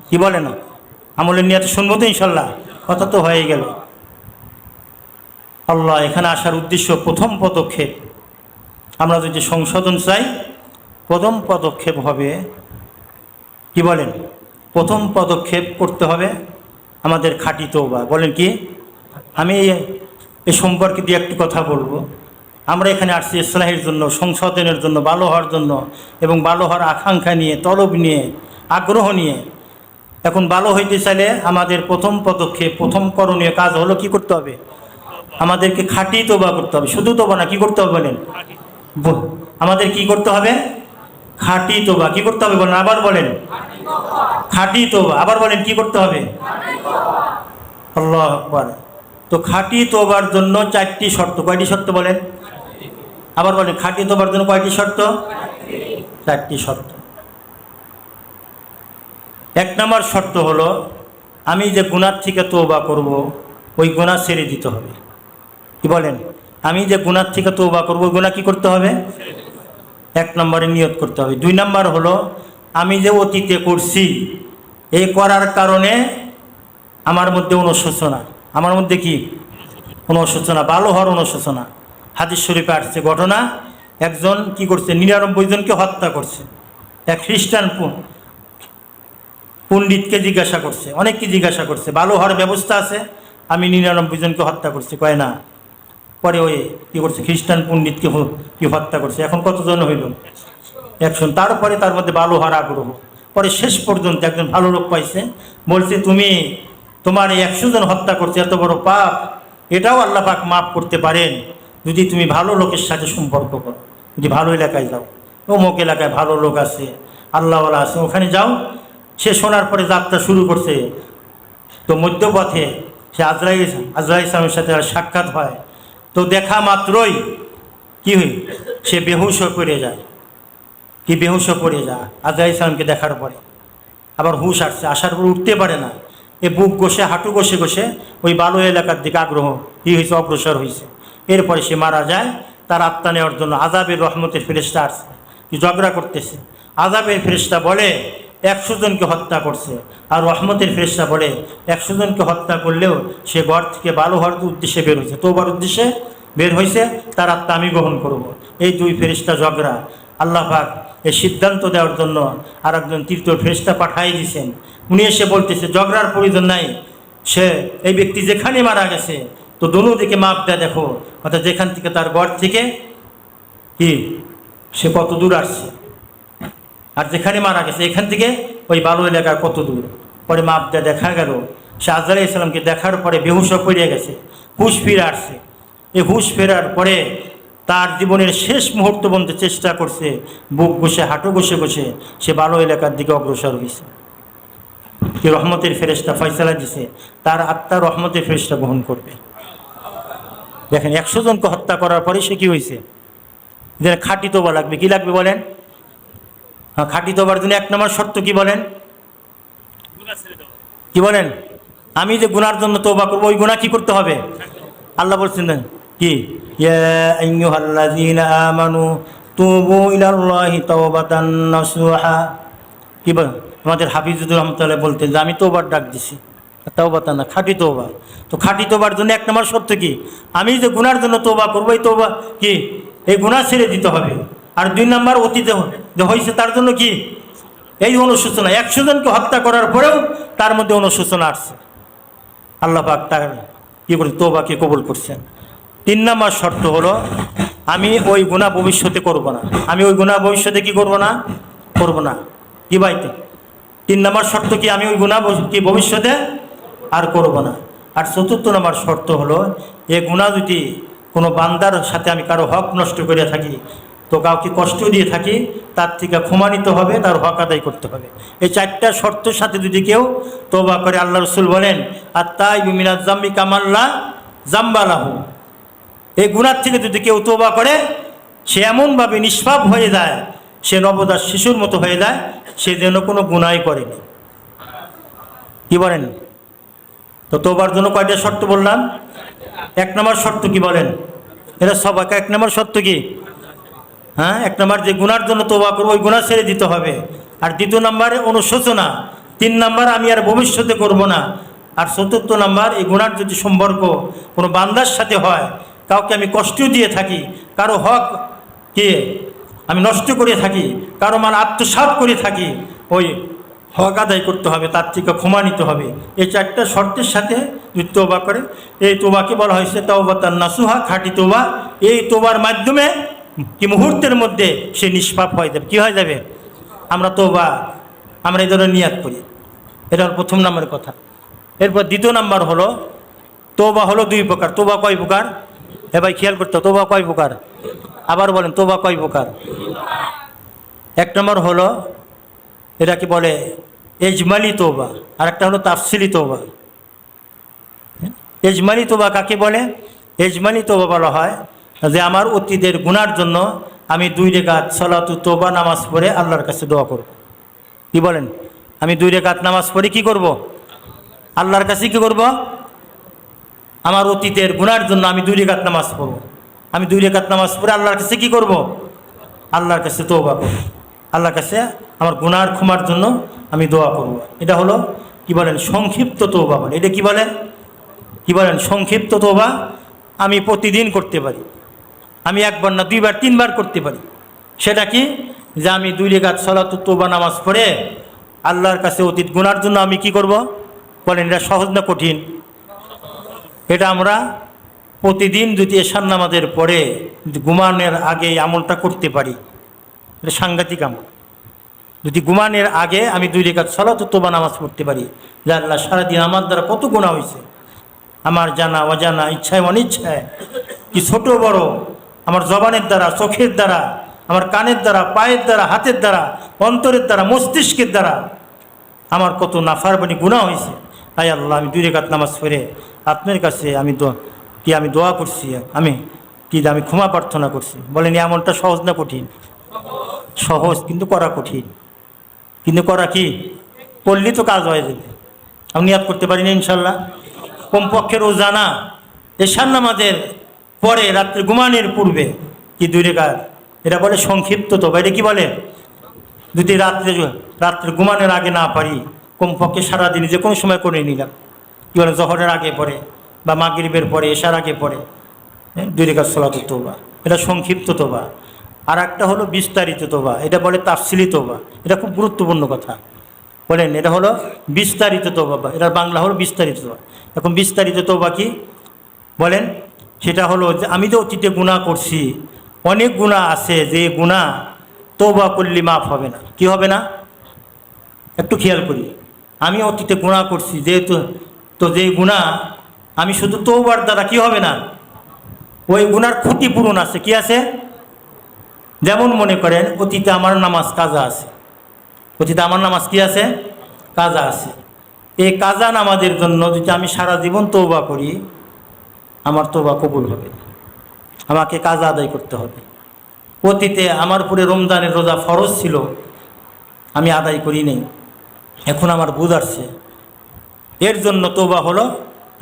কি বলে না, আমলের নিয়ত শুনবো তো ইনশাল্লাহ, কথা তো হয়ে গেল। আল্লাহ এখানে আসার উদ্দেশ্য, 1ম পদক্ষেপ, আমরা যদি সংশোধন চাই, 1ম পদক্ষেপ হবে কি বলেন, 1ম পদক্ষেপ করতে হবে আমাদের খাঁটি তওবা। বলেন কি? আমি এই সম্পর্কে দিয়ে একটু কথা বলবো। আমরা এখানে আসছি ইসলাহের জন্য, সংশোধনের জন্য, ভালো হওয়ার জন্য, এবং ভালো হওয়ার আকাঙ্ক্ষা নিয়ে, তলব নিয়ে, আগ্রহ নিয়ে। এখন ভালো হইতে চাইলে আমাদের 1ম পদক্ষেপ, 1ম করণীয় কাজ হলো কি করতে হবে, আমাদেরকে খাঁটি তওবা করতে হবে। শুধু তওবা না, কি করতে হবে বলেন? আমাদের কি করতে হবে? খাঁটি তওবা। কি করতে হবে বলেন? আবার বলেন, খাঁটি তওবা। আবার বলেন, কি করতে হবে? আল্লাহু আকবার। তো খাঁটি তওবার জন্য 4টি শর্ত। কয়টি শর্ত বলেন? আবার বলেন, খাঁটি তওবার জন্য কয়টি শর্ত? 4টি শর্ত। 1 নম্বর শর্ত হলো, আমি যে গুনাহ থেকে তওবা করব, ওই গুনাহ ছেড়ে দিতে হবে। কি বলেন? আমি যে গুনাহ থেকে তওবা করব, ওই গুনাহ কি করতে হবে? 1 নম্বরে নিয়ত করতে হবে। 2 নম্বর হলো, আমি যে অতীতে করছি, এই করার কারণে আমার মধ্যে অনুশোচনা, আমার মধ্যে কি অনুশোচনা, ভালো হওয়ার অনুশোচনা। হাদিস শরীফে আসছে ঘটনা, একজন কি করছে, 99 জনকে হত্যা করছে। এক খ্রিস্টান পণ্ডিতকে জিজ্ঞাসা করছে, অনেককে জিজ্ঞাসা করছে, ভালো হওয়ার ব্যবস্থা আছে? আমি 99 জনকে হত্যা করছি, কয় না। পরে ওই কী করছে, খ্রিস্টান পণ্ডিতকে কি হত্যা করছে। এখন কতজন হইল? 100। তারপরে তার মধ্যে ভালো হওয়ার আগ্রহ। পরে শেষ পর্যন্ত একজন ভালো লোক পাইছে, বলছে, তুমি তোমার 100 জন হত্যা করছে, এত বড় পাপ, এটাও আল্লাহ পাক মাফ করতে পারেন যদি তুমি ভালো লোকের সাথে সম্পর্ক করো। যদি ভালো এলাকায় যাও, অমুক এলাকায় ভালো লোক আছে, আল্লাহওয়ালা আছে, ওখানে যাও। সে শোনার পরে যাত্রা শুরু করছে। তো মধ্যপথে সে আজরাইল ইসলামের সাথে সাক্ষাৎ হয়। তো দেখা মাত্রই কি হই, সে বেহুশ হয়ে পড়ে যায়। কি বেহুশ হয়ে পড়ে যায় আজরাইল ইসলামকে দেখার পরে। আবার হুশ আসছে, আসার পর উঠতে পারে না। এ বুক ঘষে, হাঁটু ঘষে ঘষে ওই বালু এলাকার দিকে আগ্রহ কি হয়েছে, অগ্রসর হয়েছে। এরপরে সে মারা যায়। তার আত্মা নেওয়ার জন্য আযাবের রহমতের ফেরেশতা আসছে, কি ঝগড়া করতেছে। আযাবের ফেরেশতা বলে, 100 জনকে হত্যা করছে। আর রহমতের ফেরেশতা বলে 100 জনকে হত্যা করলেও সে ঘর থেকে ভালো হওয়ার উদ্দেশ্যে বের হয়েছে, তোবার উদ্দেশ্যে বের হয়েছে, তার আত্মা আমি গ্রহণ করব। এই দুই ফেরেশতা ঝগড়া। আল্লাহ পাক এই সিদ্ধান্ত দেওয়ার জন্য আর একজন তৃতীয় ফেরেশতা পাঠাই দিয়েছেন। উনি এসে বলতেছে ঝগড়ার প্রয়োজন নাই, সে এই ব্যক্তি যেখানে মারা গেছে তো দোনো দিকে মাপ দেয় দেখো, অর্থাৎ যেখান থেকে তার ঘর থেকে কি সে কত দূর আসছে, আর যেখানে মারা গেছে এখান থেকে ওই বালু এলাকার কত দূর। পরে মাপ দেয়, দেখা গেল সে আজরাইল ইসলামকে দেখার পরে বেহুশ পড়ে গেছে, হুশ ফিরে আসছে। এই হুশ ফেরার পরে তার জীবনের শেষ মুহূর্ত বলতে চেষ্টা করছে, বুক বসে হাঁটু বসে বসে সে বালু এলাকার দিকে অগ্রসর হয়েছে। কি রহমতের ফেরেশতা ফয়সালা দিছে, তার আত্মা রহমতের ফেরেশতা গ্রহণ করবে। দেখেন 100 জনকে হত্যা করার পরে সে কি হয়েছে, যে খাঁটি তোবা লাগবে। কি লাগবে বলেন? হ্যাঁ, খাঁটি তোবার জন্য 1 নম্বর শর্ত কি বলেন? কি বলেন? আমি যে গুনার জন্য তোবা করবো ওই গুনাহ কি করতে হবে? আল্লাহ বলছেন কি, ইয়া আইয়ুহাল্লাযীনা আমানু তুবু ইলাল্লাহি তাওবাতান নাসুহা। কি বলেন? আমাদের হাফিজুর রহমতুল্লাহ বলতেন যে আমি তোবার ডাক দিছি, তাওবাতান না, খাঁটি তোবা। তো খাঁটি তোবার জন্য 1 নম্বর শর্ত কি, আমি যে গুনার জন্য তোবা করবো এই তোবা কি এই গুনাহ ছেড়ে দিতে হবে। আর 2 নম্বর অতীতে হয়েছে তার জন্য কি এই অনুশোচনা। 100 জনকে হত্যা করার পরেও তার মধ্যে অনুশোচনা আসছে, আল্লাহ পাক তার কি করে তোবাকে কবুল করছেন। 3 নম্বর শর্ত হলো আমি ওই গুনাহ ভবিষ্যতে করব না। আমি ওই গুনাহ ভবিষ্যতে কি করব না, করব না। কি ভাইতে 3 নম্বর শর্ত কি, আমি ওই গুনাহ কি ভবিষ্যতে আর করব না। আর 4র্থ নম্বর শর্ত হলো এই গুনাহ যদি কোনো বান্দার সাথে আমি কারো হক নষ্ট করে থাকি, তো কাউকে কষ্ট দিয়ে থাকি, তার থেকে ক্ষমা নিতে হবে, তার হক আদায় করতে হবে। এই 4টা শর্তের সাথে যদি কেউ তওবা করে, আল্লাহ রসুল বলেন আত-তাইবু মিনাজ যামবি কামাল্লা যামবা লাহু। এই গুনার থেকে যদি কেউ তওবা করে সে এমনভাবে নিষ্পাপ হয়ে যায়, সে নবজাত শিশুর মতো হয়ে যায়, সে যেন কোনো গুনাহই করেনি। কি বলেন? তো তওবার জন্য কয়টা শর্ত বললাম? 1 নম্বর শর্ত কি বলেন? এটা সবাইকে 1 নম্বর শর্ত কি? হ্যাঁ, 1 নম্বর যে গুনার জন্য তওবা করবো ওই গুনাহ ছেড়ে দিতে হবে। আর 2 নম্বরে অনুশোচনা। 3 নম্বর আমি আর ভবিষ্যতে করব না। আর 4র্থ নম্বর এই গুনার যদি সম্পর্ক কোনো বান্দার সাথে হয়, কাউকে আমি কষ্ট দিয়ে থাকি, কারো হক কি আমি নষ্ট করে থাকি, কারো মাল আত্মসাৎ করে থাকি, ওই হক আদায় করতে হবে, তার থেকে ক্ষমা নিতে হবে। এই 4টা শর্তের সাথে যদি তওবা করে, এই তোবাকে বলা হয়েছে তাওবাতান নাসুহা, খাঁটি তোবা। এই তোবার মাধ্যমে কি মুহূর্তের মধ্যে সে নিষ্পাপ হয়ে যাবে। কি হয়ে যাবে? আমরা তোবা আমরা এই ধরনের নিয়াত করি। এটা হল 1 নম্বরের কথা। এরপর 2 নম্বর হলো তোবা হলো 2 প্রকার। তোবা কয় প্রকার? ভাই খেয়াল করতে, তোবা কয় প্রকার? আবার বলেন, তোবা কয় প্রকার? 1 নম্বর হলো এটাকে বলে এজমালি তোবা, আর একটা হলো তাফসিলি তোবা। এজমালি তোবা কাকে বলে? এজমালি তোবা বলা হয় যে আমার অতীতের গুনার জন্য আমি 2 রাকাত সালাতু তোবা নামাজ পড়ে আল্লাহর কাছে দোয়া করব। কি বলেন? আমি 2 রাকাত নামাজ পড়ে কি করব? আল্লাহর কাছে কি করব? আমার অতীতের গুনার জন্য আমি 2 রাকাত নামাজ পড়ব। আমি 2 রাকাত নামাজ পড়ে আল্লাহর কাছে কি করব? আল্লাহর কাছে তওবা করব। আল্লাহর কাছে আমার গুনার ক্ষমার জন্য আমি দোয়া করব। এটা হলো কি বলেন? সংক্ষিপ্ত তওবা বলে। এটা কি বলে? কি বলেন? সংক্ষিপ্ত তওবা আমি প্রতিদিন করতে পারি। আমি 1 বার না 2 বার 3 বার করতে পারি। সেটা কি? যে আমি 2 রাকাত সালাতু তোবা নামাজ পড়ে আল্লাহর কাছে অতীত গুনার জন্য আমি কি করব? বলেন, এটা সহজ না কঠিন? এটা আমরা প্রতিদিন যদি এশার নামাজের পরে ঘুমানোর আগে এই আমলটা করতে পারি, এটা সাংঘাতিক আমল। যদি ঘুমানোর আগে আমি 2 রাকাত সালাতু তোবা নামাজ পড়তে পারি, যে আল্লাহ সারাদিন আমার দ্বারা কত গুনাহ হয়েছে, আমার জানা অজানা, ইচ্ছায় অনিচ্ছায়, কি ছোট বড়, আমার জবানের দ্বারা, চোখের দ্বারা, আমার কানের দ্বারা, পায়ের দ্বারা, হাতের দ্বারা, অন্তরের দ্বারা, মস্তিষ্কের দ্বারা আমার কত নাফরমানি গুনাহ হয়েছে। তাই আল্লাহ আমি 2 রাকাত নামাজ পড়ে আপনার কাছে আমি দোয়া করছি, আমি ক্ষমা প্রার্থনা করছি। বলেন, এই আমলটা সহজ না কঠিন? সহজ, কিন্তু করা কঠিন। কিন্তু করা কি? করলে তো কাজ হয়ে যাবে। আমি নিয়াত করতে পারি না ইনশাল্লাহ? কমপক্ষে রোজানা এশার নামাজের পরে রাত্রে ঘুমানোর পূর্বে কি 2 রাকাত, এটা বলে সংক্ষিপ্ত তওবা। এটা কি বলে? যদি রাত্রে রাত্রে ঘুমানোর আগে না পারি, কমপক্ষে সারাদিন যে কোনো সময় করে নিলাম, কি বলে জহরের আগে পরে বা মাগরিবের পরে এশার আগে পরে 2 রাকাত সালাতুত তওবা, এটা সংক্ষিপ্ত তোবা। আর একটা হলো বিস্তারিত তোবা, এটা বলে তাফসিলি তোবা। এটা খুব গুরুত্বপূর্ণ কথা বলেন, এটা হলো বিস্তারিত তোবা, এটার বাংলা হলো বিস্তারিত তোবা। এখন বিস্তারিত তোবা কি বলেন? সেটা হলো যে আমি তো অতীতে গুনাহ করছি, অনেক গুনাহ আছে যে গুনাহ তোবা করলে মাফ হবে না। কি হবে না? একটু খেয়াল করি, আমি অতীতে গুনাহ করছি যেহেতু, তো যেই গুনাহ আমি শুধু তওবার দ্বারা কি হবে না, ওই গুনার ক্ষতিপূরণ আছে। কি আছে? যেমন মনে করেন অতীতে আমার নামাজ কাজা আছে, অতীতে আমার নামাজ কি আছে? কাজা আছে। এই কাজা নামাজের জন্য যদি আমি সারা জীবন তওবা করি, আমার তওবা কবুল হবে না, আমাকে কাজা আদায় করতে হবে। অতীতে আমার উপরে রমজানের রোজা ফরজ ছিল, আমি আদায় করি নেই, এখন আমার বুঝ আসছে, এর জন্য তওবা হলো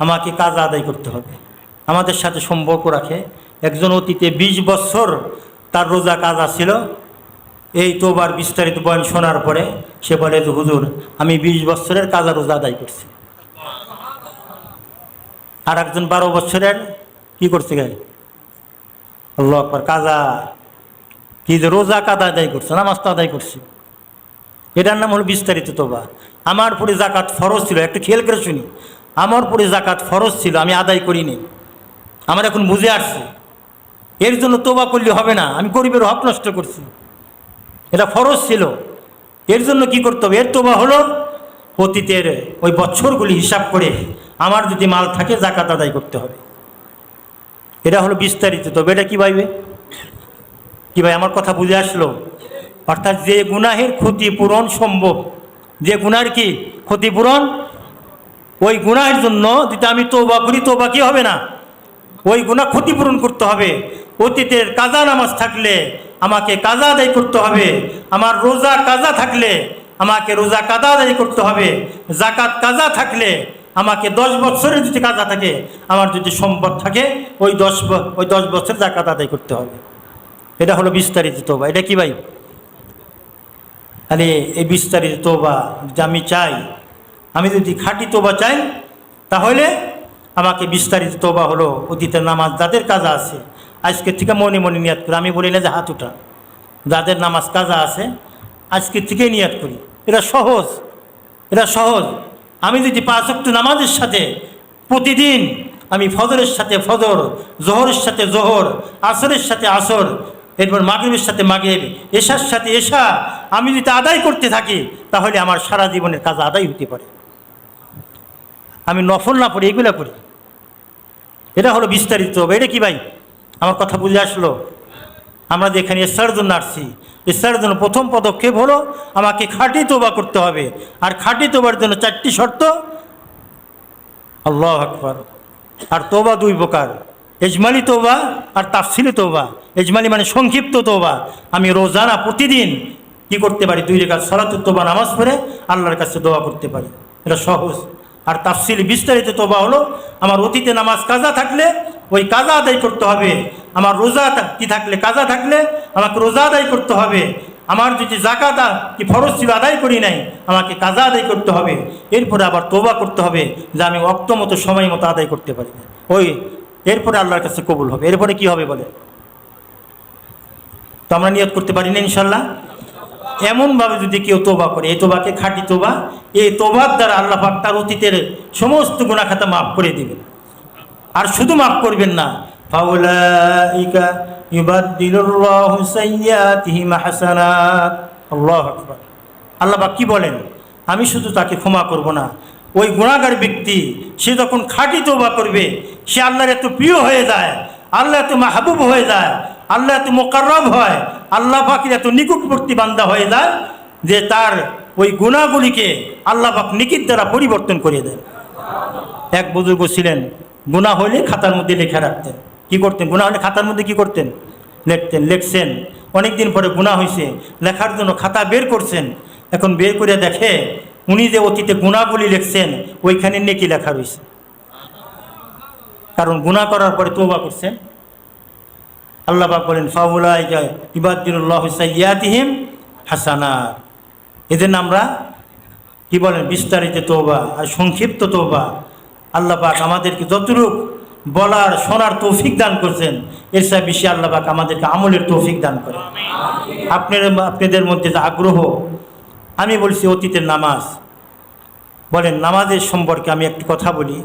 আমাকে কাজা আদায় করতে হবে। আমাদের সাথে সম্পর্ক রাখে একজন অতীতে 20 বছর তার রোজা কাজা ছিল, এই তওবার বিস্তারিত বয়ান শোনার পরে সে বলে যে হুজুর আমি 20 বছরের কাজা রোজা আদায় করছি। আর একজন 12 বছরের কি করছে গায়ে আল্লাহু আকবার, কাজা কি যে রোজা কাজা আদায় করছে, নামাজ তো আদায় করছে। এটার নাম হলো বিস্তারিত তওবা। আমার পরে যাকাত ফরজ ছিল, একটু খেয়াল করে শুনি, আমার পরে যাকাত ফরজ ছিল, আমি আদায় করিনি, আমার এখন বুঝে আসছে, এর জন্য তওবা করলে হবে না, আমি গরিবের হক নষ্ট করছি, এটা ফরজ ছিল, এর জন্য কি করতে হবে? এর তওবা হলো অতীতের ওই বছরগুলি হিসাব করে আমার যদি মাল থাকে যাকাত আদায় করতে হবে। এটা হলো বিস্তারিত তওবা। এটা কি ভাইবে? কি ভাই আমার কথা বুঝে আসলো? অর্থাৎ যে গুনাহের ক্ষতিপূরণ সম্ভব, যে গুনাহের কি ক্ষতিপূরণ, ওই গুনাহের জন্য যদি আমি তওবা করি, তওবা কি হবে না, ওই গুনাহ ক্ষতিপূরণ করতে হবে। অতীতের কাজা নামাজ থাকলে আমাকে কাজা আদায় করতে হবে, আমার রোজা কাজা থাকলে আমাকে রোজা কাজা আদায় করতে হবে, যাকাত কাজা থাকলে আমাকে 10 বছরের যদি কাজা থাকে, আমার যদি সম্পদ থাকে ওই 10 বছর যাকাত আদায় করতে হবে। এটা হলো বিস্তারিত তওবা। এটা কি ভাই? তাহলে এই বিস্তারিত তওবা যদি আমি চাই, আমি যদি খাঁটি তওবা চাই, তাহলে আমাকে বিস্তারিত তওবা হলো অতীতের নামাজ যাদের কাজা আছে আজকের থেকে মনে মনে নিয়াত করি। আমি বলি না যে হাত উঠা, যাদের নামাজ কাজা আছে আজকের থেকে নিয়াত করি। এটা সহজ, এটা সহজ। আমি যদি 5 ওয়াক্ত নামাজের সাথে প্রতিদিন আমি ফজরের সাথে ফজর, জোহরের সাথে জোহর, আসরের সাথে আসর, এরপর মাগরিবের সাথে মাগরিব, এশার সাথে এশা আমি যদি আদায় করতে থাকি, তাহলে আমার সারা জীবনের কাজ আদায় হতে পারে। আমি নফল না পড়ি, এগুলো করি। এটা হলো বিস্তারিত তওবা। এটা কি ভাই আমার কথা বুঝে আসলো? আমরা যে এখানে ইসলার জন্য আসছি, ইসলার জন্য প্রথম পদক্ষেপ হলো আমাকে খাঁটি তওবা করতে হবে। আর খাঁটি তওবার জন্য 4টি শর্ত, আল্লাহু আকবার। আর তওবা 2 প্রকার, ইজমালি তওবা আর তাফসিলি তওবা। ইজমালি মানে সংক্ষিপ্ত তওবা, আমি রোজানা প্রতিদিন কি করতে পারি, 2 রাকাত সালাতুত তওবা নামাজ পড়ে আল্লাহর কাছে দোয়া করতে পারি, এটা সহজ। আর তাফসিলি বিস্তারিত তওবা হলো আমার অতীতে নামাজ কাজা থাকলে ওই কাজা আদায় করতে হবে, আমার রোজা কি থাকলে কাজা থাকলে আমাকে রোজা আদায় করতে হবে, আমার যদি যাকাত কি ফরজ ছিল আদায় করি নাই, আমাকে কাজা আদায় করতে হবে। এরপরে আবার তওবা করতে হবে যে আমি ওয়াক্ত মতো সময় মতো আদায় করতে পারি, ওই এরপরে আল্লাহর কাছে কবুল হবে। এরপরে কি হবে বলে? তো আমরা নিয়ত করতে পারি না ইনশাল্লাহ। এমনভাবে যদি কেউ তওবা করে, এই তওবাকে খাঁটি তওবা, এই তওবার দ্বারা আল্লাহ পাক তার অতীতের সমস্ত গুনাহ খাতা মাফ করে দিবেন। আর শুধু মাফ করবেন না, ফাউলাইকা ইউবাদদিলুল্লাহু সাইয়্যাতিহিম হাসানাত। আল্লাহু আকবার। আল্লাহ পাক কি বলেন? আমি শুধু তাকে ক্ষমা করব না, ওই গুনাহগার ব্যক্তি সে যখন খাঁটি তওবা করবে, সে আল্লাহর এত প্রিয় হয়ে যায়, আল্লাহ এত মাহবুব হয়ে যায়, আল্লাহ এত মোকাররব হয়, আল্লাহ পাকের এত নিকটবর্তী বান্দা হয়ে যায় যে তার ওই গুনাহগুলিকে আল্লাহ পাক নেকির দ্বারা পরিবর্তন করে দেন। এক বুজুর্গ ছিলেন, গুনাহ হলে খাতার মধ্যে লেখা রাখতেন। কি করতেন? গুনাহ হলে খাতার মধ্যে কি করতেন? লিখতেন। লিখছেন, অনেকদিন পরে গুনাহ হয়েছে, লেখার জন্য খাতা বের করছেন। এখন বের করে দেখে উনি যে অতীতে গুনাহগুলি লিখছেন ওইখানে নেকি লেখা রয়েছে, কারণ গুনাহ করার পরে তওবা করছেন। আল্লাহ পাক বলেন ফাউলাইকা ইউবাদদিলুল্লাহু সাইয়্যাতিহিম হাসানাত। এজন্য আমরা কি বলেন বিস্তারিত তওবা আর সংক্ষিপ্ত তওবা আল্লাহ পাক আমাদেরকে যতটুকু বলার শোনার তৌফিক দান করছেন এর চেয়ে বেশি আল্লাহ পাক আমাদেরকে আমলের তৌফিক দান করেন। আপনাদের মধ্যে যে আগ্রহ, আমি বলছি অতীতের নামাজ, বলেন নামাজের সম্পর্কে আমি একটি কথা বলি,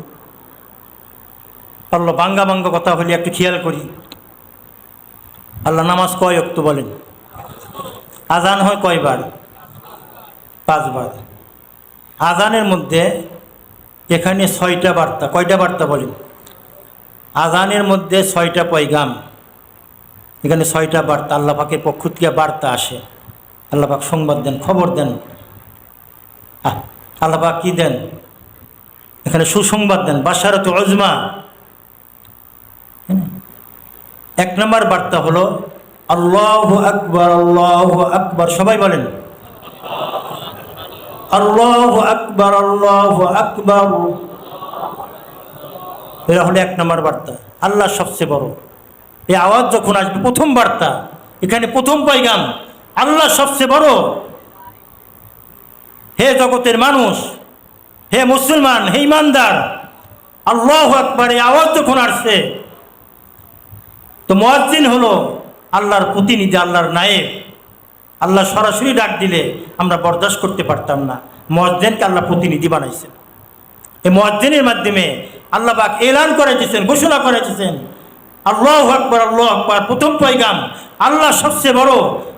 আল্লাহ বাঙ্গা বাঙ্গা কথা বলি, একটু খেয়াল করি। আল্লাহ নামাজ কয় ওয়াক্ত বলেন? আজান হয় কয়বার? 5 বার। আজানের মধ্যে এখানে 6টা বার্তা। কয়টা বার্তা বলেন? আজানের মধ্যে 6টা পয়গাম, এখানে 6টা বার্তা আল্লাহ পাকের পক্ষ থেকে বার্তা আসে। আল্লাহ পাক সংবাদ দেন, খবর দেন। আল্লাহ পাক কি দেন? এখানে সুসংবাদ দেন, বাশারাতু উজমা। 1 নম্বর বার্তা হলো আল্লাহু আকবার, আল্লাহু আকবার। সবাই বলেন আল্লাহু আকবার, আল্লাহু আকবার। এটা হলো 1 নম্বর বার্তা, আল্লাহ সবচেয়ে বড়। এই আওয়াজ যখন আসবে, প্রথম বার্তা, এখানে প্রথম পয়গাম, আল্লাহ সবচেয়ে বড়। হে জগতের মানুষ, হে মুসলমান, হে ইমানদার, আল্লাহু আকবার এই আওয়াজ যখন আসছে, তো মুয়াজ্জিন হলো আল্লাহর প্রতিনিধি, আল্লাহর নায়েব। আল্লাহ সরাসরি ডাক দিলে আমরা বরদাস্ত করতে পারতাম না, মুয়াজ্জিনকে আল্লাহ প্রতিনিধি বানাইছেন। এই মুয়াজ্জিনের মাধ্যমে আল্লাহ পাক এলান করে দিয়েছেন, ঘোষণা করে দিয়েছেন আল্লাহু আকবার, আল্লাহু আকবার। প্রথম পয়গাম, আল্লাহ সবচেয়ে বড়।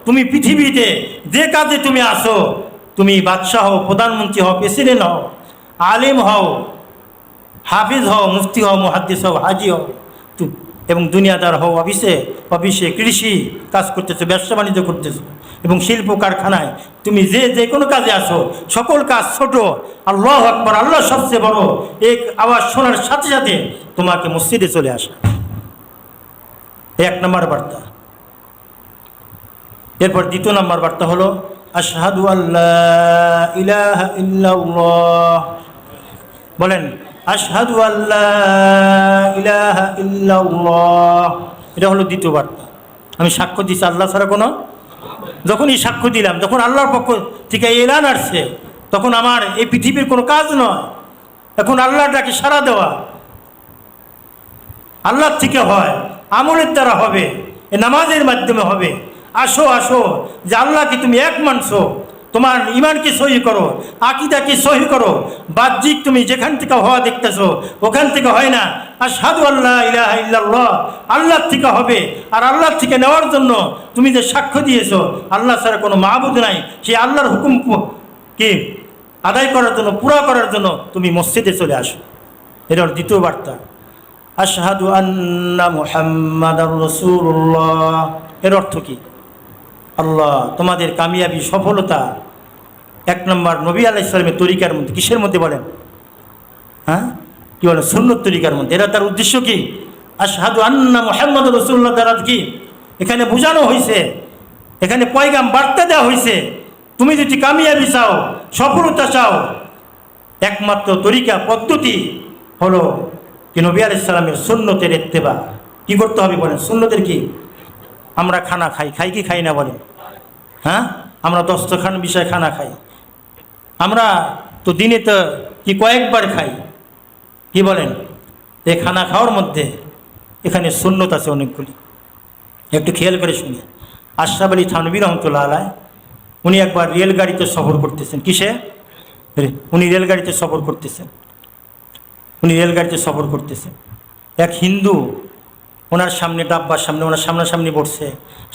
তুমি পৃথিবীতে যে কাজে তুমি আসো, তুমি বাদশাহ হও, প্রধানমন্ত্রী হও, প্রেসিডেন্ট হও, আলিম হও, হাফিজ হও, মুফতি হও, মুহাদ্দিস হও, হাজি হও, এবং দুনিয়াদার হও, অফিসে কৃষি কাজ করতেছো, ব্যবসা বাণিজ্য করতেছো, এবং শিল্প কারখানায় তুমি যে কোনো কাজে আসো, সকল কাজ ছোট, আল্লাহু আকবার, আল্লাহ সবচেয়ে বড়, এক আওয়াজ শোনার সাথে সাথে তোমাকে মসজিদে চলে আসা। 1 নম্বর বার্তা। এরপর 2 নম্বর বার্তা হলো আশহাদু আল্লা ইলাহা ইল্লাল্লাহ। বলেন আশহাদু আল্লা ইলাহা ইল্লাল্লাহ। এটা হলো 2 বার্তা। আমি সাক্ষ্য দিচ্ছি আল্লাহ ছাড়া কোনো, যখনই সাক্ষ্য দিলাম, যখন আল্লাহর পক্ষ থেকে এলান আসছে, তখন আমার এই পৃথিবীর কোনো কাজ নয়, এখন আল্লাহর ডাকে সাড়া দেওয়া আল্লাহর থেকে হয়, আমলের দ্বারা হবে, এ নামাজের মাধ্যমে হবে। আসো আসো, যে আল্লাহকে তুমি এক মানছো, তোমার ইমানকে সহি করো, আকীদাকে সহি করো। বাহ্যিক তুমি যেখান থেকে হওয়া দেখতেছো ওখান থেকে হয় না। আশহাদু আল্লা ইলাহা ইল্লাল্লাহ, আল্লাহর থেকে হবে। আর আল্লাহর থেকে নেওয়ার জন্য তুমি যে সাক্ষ্য দিয়েছো আল্লাহ ছাড়া কোনো মাবুদ নাই, সেই আল্লাহর হুকুম কি আদায় করার জন্য, পুরা করার জন্য তুমি মসজিদে চলে আসো। এটা হল 2 বার্তা। আশহাদু আন্না মুহাম্মাদার রাসূলুল্লাহ। এর অর্থ কি? আল্লাহ তোমাদের কামিয়াবি, সফলতা 1 নম্বর নবী আলাইহিস সালামের তরিকার মধ্যে। কিসের মধ্যে বলেন? হ্যাঁ, কি বলেন? সুন্নত তরিকার মধ্যে। এরা তার উদ্দেশ্য কি? আশহাদু আন্না মুহাম্মাদুর রাসূলুল্লাহ দ্বারা কি এখানে বোঝানো হয়েছে, এখানে পয়গাম বার্তা দেওয়া হয়েছে, তুমি যদি কামিয়াবি চাও, সফলতা চাও, একমাত্র তরিকা পদ্ধতি হলো কি নবী আলাইহিস সালামের সুন্নতের ইত্তেবা। কি করতে হবে বলেন? সুন্নতের কি? আমরা খানা খাই কি খাই না বলেন? হ্যাঁ, আমরা দস্তরখান বিষয় খানা খাই। আমরা তো দিনে তো কি কয়েকবার খাই, কি বলেন? এই খানা খাওয়ার মধ্যে এখানে সুন্নত আছে অনেকগুলি, একটু খেয়াল করে শুনি। আশরাফ আলী থানভী রহমতুল্লাহ আলাইহি উনি একবার রেলগাড়িতে সফর করতেছেন। কিসে? উনি রেলগাড়িতে সফর করতেছেন। এক হিন্দু ওনার সামনে, ডাব্বার সামনে, ওনার সামনাসামনি বসছে।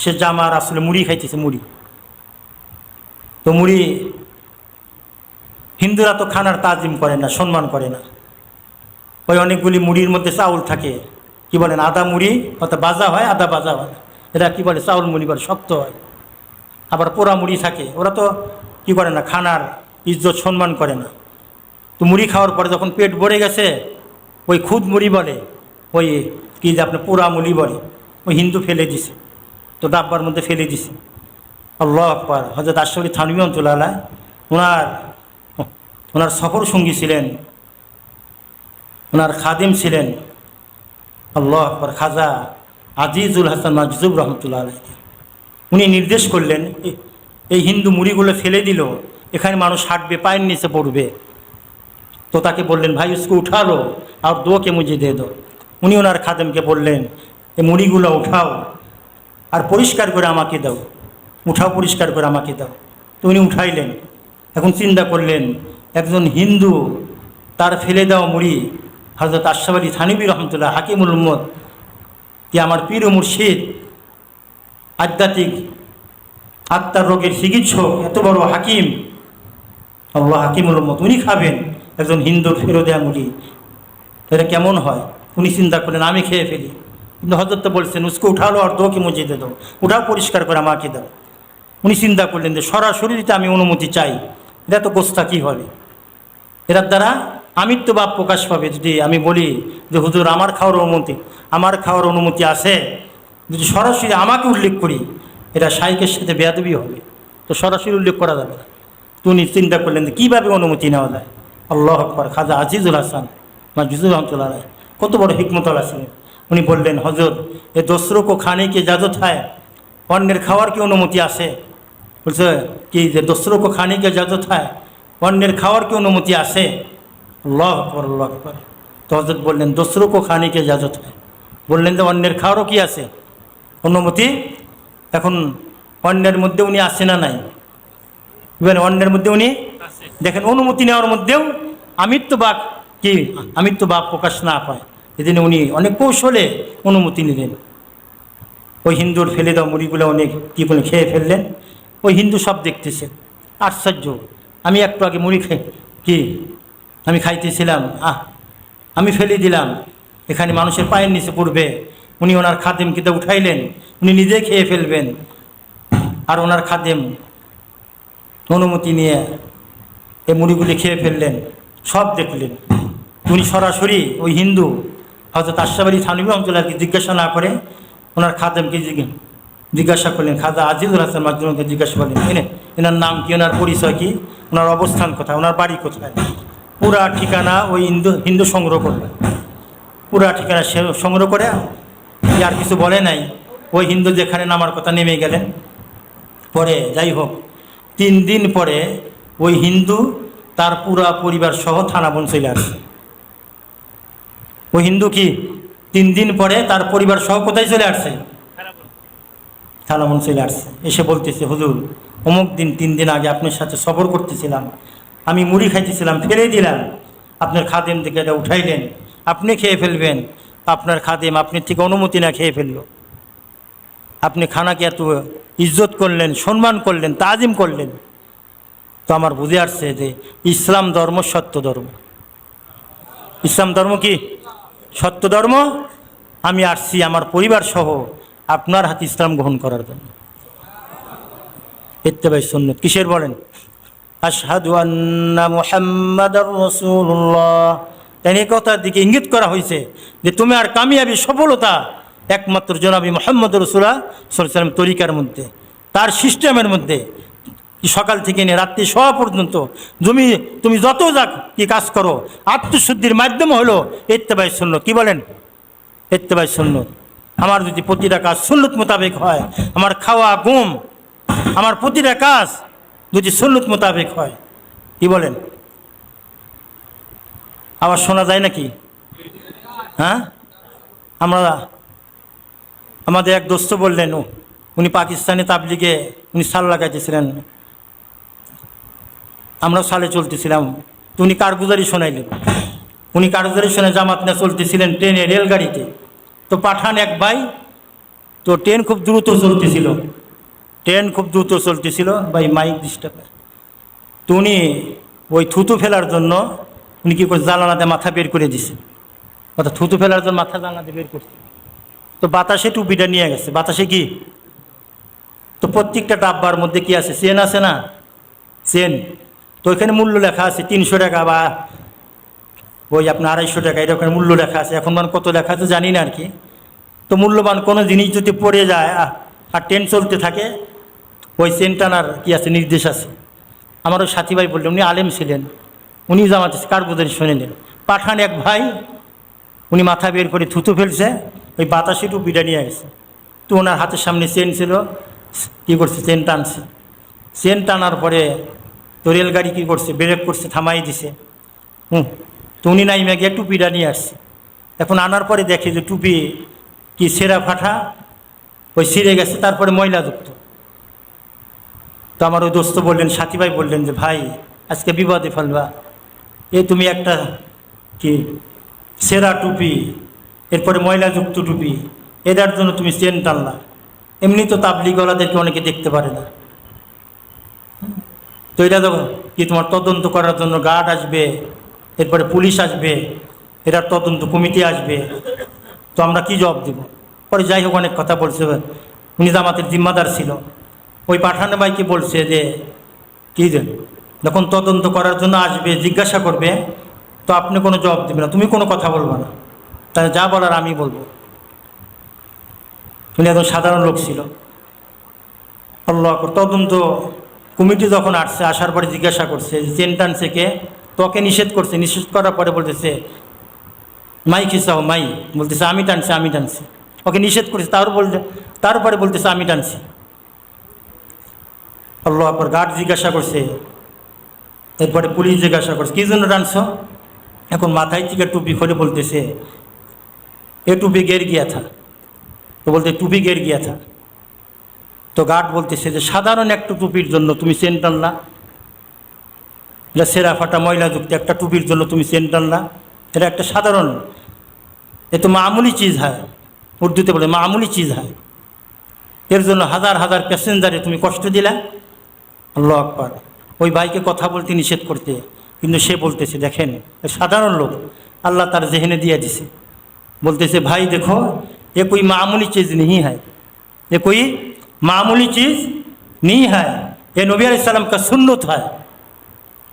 সে জামার আসলে মুড়ি খাইতেছে, মুড়ি। তো মুড়ি, হিন্দুরা তো খানার তাজিম করে না, সম্মান করে না। ওই অনেকগুলি মুড়ির মধ্যে চাউল থাকে, কি বলেন? আদা মুড়ি, অর্থাৎ ভাজা হয়, আদা ভাজা হয়। এরা কি বলে? চাউল মুড়ি করে, শক্ত হয়। আবার পোড়া মুড়ি থাকে। ওরা তো কি করে না, খানার ইজ্জত সম্মান করে না। তো মুড়ি খাওয়ার পরে যখন পেট ভরে গেছে, ওই খুদ মুড়ি বলে, ওই কি যে আপনার পোড়া মুড়ি বলে, ওই হিন্দু ফেলে দিছে। তো ডাব্বার মধ্যে ফেলে দিছে। আল্লাহু আকবার। হযরত আশরাফ আলী থানভী রাহমাতুল্লাহ আলাইহি ওনার সফর সঙ্গী ছিলেন, ওনার খাদেম ছিলেন। আল্লাহু আকবার। খাজা আজিজুল হাসান মাজজুব রহমতুল্লাহ আলাইহি উনি নির্দেশ করলেন, এই হিন্দু মুড়িগুলো ফেলে দিল, এখানে মানুষ হাঁটবে, পায়ের নিচে পড়বে। তো তাকে বললেন, ভাই उसको उठा लो और 2 के मुझे दे दो। উনি ওনার খাদেমকে বললেন, এই মুড়িগুলো উঠাও আর পরিষ্কার করে আমাকে দাও, উঠাও পরিষ্কার করে আমাকে দাও। তো উনি উঠাইলেন। এখন চিন্তা করলেন, একজন হিন্দু তার ফেলে দেওয়া মুড়ি হযরত আশরাফ আলী থানভী রহমতুল্লাহ হাকিমুল উম্মত, কি আমার পীর ও মুর্শিদ, আধ্যাত্মিক আত্মার রোগের চিকিৎসক, এত বড় হাকিম আল্লাহ হাকিমুল উম্মত, উনি খাবেন একজন হিন্দুর ফেরত দেওয়া মুড়ি? এটা কেমন হয়? উনি চিন্তা করলেন, আমি খেয়ে ফেলি। কিন্তু হযরত তো বলছেন, उसको उठा लो और 2 के मुझे दे दो, উঠাও পরিষ্কার করে আমাকে দাও। উনি চিন্তা করলেন যে সরাসরি আমি অনুমতি চাই, এটা তো গোস্তাকি হবে, এটার দ্বারা আমিত্বভাব প্রকাশ পাবে। যদি আমি বলি যে হুজুর আমার খাওয়ার অনুমতি আছে, যদি সরাসরি আমাকে উল্লেখ করি, এটা শাইখের সাথে বেয়াদবি হবে, তো সরাসরি উল্লেখ করা যাবে না। তো উনি চিন্তা করলেন যে কীভাবে অনুমতি নেওয়া যায়। আল্লাহু আকবার। খাজা আজিজুল হাসান মাজুজুর রহমতুল্লাহ কত বড় হিকমতওয়ালা ছিলেন। উনি বললেন, হজরত এ দোসরো কো খানে কি ইজাজত হয়, অন্যের খাওয়ার কি অনুমতি আছে? বলছে কি যে দোসরো কো খানে কি ইজাজত হয়, অন্যের খাওয়ার কি অনুমতি আছে? আল্লাহু আকবার, আল্লাহু আকবার। তো হজরত বললেন, দোসরো কো খানে কি ইজাজত হয়, বললেন যে অন্যের খাওয়ারও কি আছে অনুমতি? এখন অন্যের মধ্যে উনি আছে না নাই? অন্যের মধ্যে উনি দেখেন, অনুমতি নেওয়ার মধ্যেও আমিত্বভাব প্রকাশ না পায়, এজন্য উনি অনেক কৌশলে অনুমতি নিলেন। ওই হিন্দুর ফেলে দেওয়া মুড়িগুলো অনেক কী বলে খেয়ে ফেললেন। ওই হিন্দু সব দেখতেছে, আশ্চর্য, আমি একটু আগে মুড়ি আমি খাইতেছিলাম, আমি ফেলে দিলাম, এখানে মানুষের পায়ের নিচে পড়বে। উনি ওনার খাদেমকে উঠাইলেন, উনি নিজে খেয়ে ফেলবেন, আর ওনার খাদেম অনুমতি নিয়ে এই মুড়িগুলি খেয়ে ফেললেন। সব দেখলেন। উনি সরাসরি ওই হিন্দু হযরত আশরাফ আলী থানভী রহমতুল্লাহকে জিজ্ঞাসা না করে ওনার খাদেমকে জিজ্ঞাসা করলেন। খাজা আজিজুল হাসান মাজুরকে জিজ্ঞাসা করলেন, এনার নাম কি, ওনার পরিচয় কি, ওনার অবস্থান কোথায়, ওনার বাড়ি কোথায়। পুরা ঠিকানা ওই হিন্দু সংগ্রহ করলেন। পুরা ঠিকানা সংগ্রহ করে আর কিছু বলে নাই। ওই হিন্দু যেখানে নামার কথা নেমে গেলেন। পরে যাই হোক, 3 দিন পরে ওই হিন্দু তার পুরা পরিবার সহ থানাবন চলে আসছে। ওই হিন্দু কি 3 দিন পরে তার পরিবার সহ কোথায় চলে আসছে? থানাবন চলে আসছে। এসে বলতেছে, হুজুর অমুক দিন 3 দিন আগে আপনার সাথে সফর করতেছিলাম, আমি মুড়ি খাইতেছিলাম, ফেলে দিলাম, আপনার খাদেম থেকে এটা উঠাইলেন, আপনি খেয়ে ফেলবেন। আপনার খাদেম আপনার থেকে অনুমতি না খেয়ে ফেললো। আপনি খানাকে এত ইজ্জত করলেন, সম্মান করলেন, তাজিম করলেন। তো আমার বুঝে আসছে যে ইসলাম ধর্ম সত্য ধর্ম। ইসলাম ধর্ম কি? সত্য ধর্ম। আমি আসছি আমার পরিবার সহ আপনার হাতে ইসলাম গ্রহণ করার জন্য। ইত্তেবাই সুন্নাত কিসের বলেন? আশহাদু আন্না মুহাম্মাদার রাসূলুল্লাহ। এই কথার দিকে ইঙ্গিত করা হয়েছে যে তুমি আর কামিয়াবি সফলতা একমাত্র জনাবি মুহাম্মদ রাসূলুল্লাহ সাল্লাল্লাহু আলাইহি ওয়াসাল্লাম তরিকার মধ্যে, তার সিস্টেমের মধ্যে, সকাল থেকে নিয়ে রাত্রি শোয়া পর্যন্ত তুমি যত কি কাজ করো, আত্মশুদ্ধির মাধ্যম হলো ইত্তেবাই সুন্নাত। কি বলেন? ইত্তেবাই সুন্নাত। আমার যদি প্রতিটা কাজ সুন্নত মোতাবেক হয়, আমার খাওয়া ঘুম, আমার প্রতিটা কাজ যদি সুন্নত মোতাবেক হয়, কি বলেন? আবার শোনা যায় নাকি? হ্যাঁ, আমাদের এক দোস্ত বললেন, উনি পাকিস্তানে তাবলিগে উনি সাল লাগাইতেছিলেন, আমরাও সালে চলতেছিলাম। তো উনি কারগুজারি শোনাইলেন। উনি কারগুজারি শোনায় জামাত না চলতেছিলেন ট্রেনে, রেলগাড়িতে। তো পাঠান এক ভাই, তো ট্রেন খুব দ্রুত চলতেছিল, ভাই মাইক ডিস্টার্ব। তো উনি ওই থুতু ফেলার জন্য উনি কী করে জানালাতে মাথা বের করে দিছে, অর্থাৎ থুতু ফেলার জন্য মাথা জানালাতে বের করছে। তো বাতাসে টুপিটা নিয়ে গেছে। বাতাসে কি? তো প্রত্যেকটা ডাব্বার মধ্যে কি আছে? চেন আছে না? চেন। তো ওইখানে মূল্য লেখা আছে 300 টাকা বা ওই আপনার 250 টাকা, এরকম মূল্য লেখা আছে। এখন কত লেখা আছে জানি না আর কি। তো মূল্যবান কোনো জিনিস যদি পড়ে যায় আর ট্রেন চলতে থাকে, ওই চেন টানার কি আছে, নির্দেশ আছে। আমার ওই সাথী ভাই বললেন, উনি আলেম ছিলেন, উনি জামাতে কারগুজারি শুনেলেন। পাঠান এক ভাই, উনি মাথা বের করে থুতু ফেলছে, ওই বাতাসে টুপিটা নিয়ে গেছে। তো ওনার হাতের সামনে চেন ছিল, কী করছে, চেন টানছে। চেন টানার পরে তো রেলগাড়ি কী করছে, ব্রেক করছে, থামাই দিছে। তো উনি নাইমে গিয়ে টুপিটা নিয়ে আসছে। এখন আনার পরে দেখে যে টুপি কি ছেঁড়া ফাটা, ওই ছিঁড়ে গেছে, তারপরে ময়লাযুক্ত। তো আমার ওই দোস্ত বললেন, সাথী ভাই বললেন যে ভাই আজকে বিপদে ফেলবা, তুমি একটা কি ছেঁড়া টুপি, এরপরে ময়লাযুক্ত টুপি, এটার জন্য তুমি চেন টানলা। এমনি তো তাবলিগওয়ালাদেরকে অনেকে দেখতে পারে না। তো এটা তো কি তোমার তদন্ত করার জন্য গার্ড আসবে, এরপরে পুলিশ আসবে, এটার তদন্ত কমিটি আসবে, তো আমরা কি জবাব দিব? পরে যাই হোক অনেক কথা বলছে। উনি জামাতের জিম্মাদার ছিল, ওই পাঠানো ভাইকে বলছে যে কি যখন তদন্ত করার জন্য আসবে, জিজ্ঞাসা করবে, তো আপনি কোনো জবাব দেবেন না, তুমি কোনো কথা বলবো না, তাহলে যা বলার আমি বলবো। উনি একজন সাধারণ লোক ছিল। আল্লাহ, তদন্ত কমিটি যখন আসছে, আসার পরে জিজ্ঞাসা করছে চেন টানছে কে, তোকে নিষেধ করছে। নিষেধ করার পরে বলতেছে মাই খিসাও, মাই বলতেছে আমি টানছি, আমি টানছি। ওকে নিষেধ করেছে, তারপরে বলতেছে আমি টানছি। আল্লাহ আকবার। গার্ড জিজ্ঞাসা করছে, এরপরে পুলিশ জিজ্ঞাসা করছে কী জন্য টানছো। এখন মাথায় থেকে টুপি খুলে বলতেছে এ টুপি গের গিয়া থা। তো বলতে টুপি গের গিয়া থা। তো গার্ড বলতেছে যে সাধারণ একটা টুপির জন্য তুমি চেন টানলা, এটা সেরা ফাটা ময়লাযুক্ত একটা টুপির জন্য তুমি চেন টানলা, এটা একটা সাধারণ, এ তো মামুলি চিজ হয়, উর্দুতে বলে মামুলি চিজ হয়, এর জন্য হাজার হাজার প্যাসেঞ্জারে তুমি কষ্ট দিলা। আল্লাহু আকবার। ওই ভাইকে কথা বলতে নিষেধ করতে, কিন্তু সে বলতেছে দেখেন সাধারণ লোক, আল্লাহ তার জেহেনে দিয়ে দিছে, বলতেছে ভাই দেখো ये कोई मामूली चीज़ नहीं है, ये कोई मामूली चीज़ नहीं है, ये नबी अलैहिस सलाम का सुन्नत है।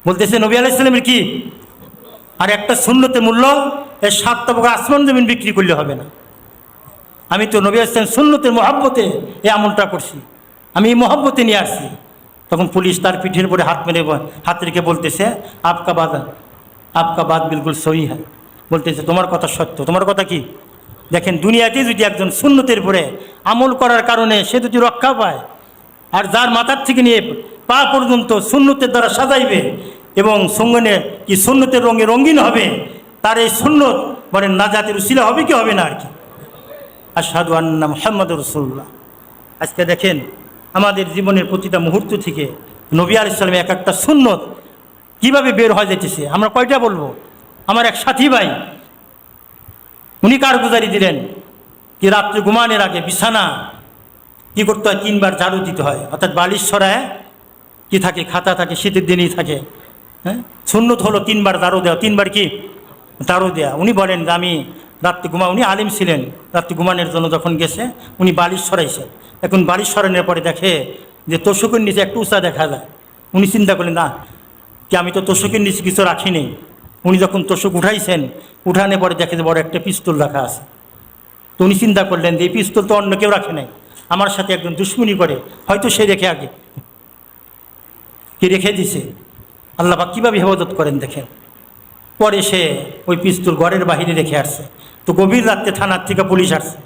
বলতেছে নবী আলাইহিস সালামের কি, আর একটা সুন্নতের মূল্য এর 7 তবকা আসমান জমিন বিক্রি করলে হবে না। আমি তো নবী আলাইহিস সালাম সুন্নতের মহব্বতে এই আমলটা করছি, আমি এই মহব্বতে নিয়ে আসছি। তখন পুলিশ তার পিঠের উপরে হাত রেখে বলতেছে আপকা বাত বিলকুল সহি হয়, বলতেছে তোমার কথা সত্য। তোমার কথা কি? দেখেন দুনিয়াতে যদি একজন সুন্নতের উপরে আমল করার কারণে সে যদি রক্ষা পায়, আর যার মাথার থেকে নিয়ে পা পর্যন্ত সুন্নতের দ্বারা সাজাইবে এবং সঙ্গনে কি সুন্নতের রঙে রঙিন হবে, তার এই সুন্নত বলেন নাজাতের উসিলা হবে কি হবে না আর কি। আশহাদু আন্না মুহাম্মাদুর রাসূলুল্লাহ। আজকে দেখেন আমাদের জীবনের প্রতিটা মুহূর্ত থেকে নবী আলাইহিস সালামের এক একটা সুন্নত কীভাবে বের হয়ে যেতেছে। আমরা কয়টা বলবো? আমার এক সাথী ভাই, উনি কারগুজারি দিলেন কি রাত্রে ঘুমানোর আগে বিছানা কী করতে হয়, 3 বার ঝাড়ু দিতে হয়, অর্থাৎ বালিশ ছড়ায় কি থাকে, খাতা থাকে, শীতের দিনেই থাকে। হ্যাঁ, সুন্নত হলো 3 বার ঝাড়ু দেওয়া, 3 বার কি ঝাড়ু দেওয়া। উনি বলেন যে আমি রাত্রে উনি আলিম ছিলেন, রাত্রে ঘুমানোর জন্য যখন গেছে উনি বালিশ ছড়াইছে। এখন বালিশ ছড়ানোর পরে দেখে যে তোষকের নিচে একটু উঁচা দেখা যায়। উনি চিন্তা করলেন না কি আমি তো তোষকের নিচে কিছু রাখি নেই। উনি যখন তোষক উঠাইছেন, উঠানোর পরে দেখে যে বড় একটা পিস্তল রাখা আছে। তো উনি চিন্তা করলেন যে এই পিস্তল তো অন্য কেউ রাখে নাই, আমার সাথে একজন দুশ্মনী করে, হয়তো সে রেখে আগে কি রেখে দিছে। আল্লাহ পাক কীভাবে হেফাজত করেন দেখেন। পরে সে ওই পিস্তল ঘরের বাহিরে রেখে আসছে। তো গভীর রাত্রে থানার থেকে পুলিশ আসছে,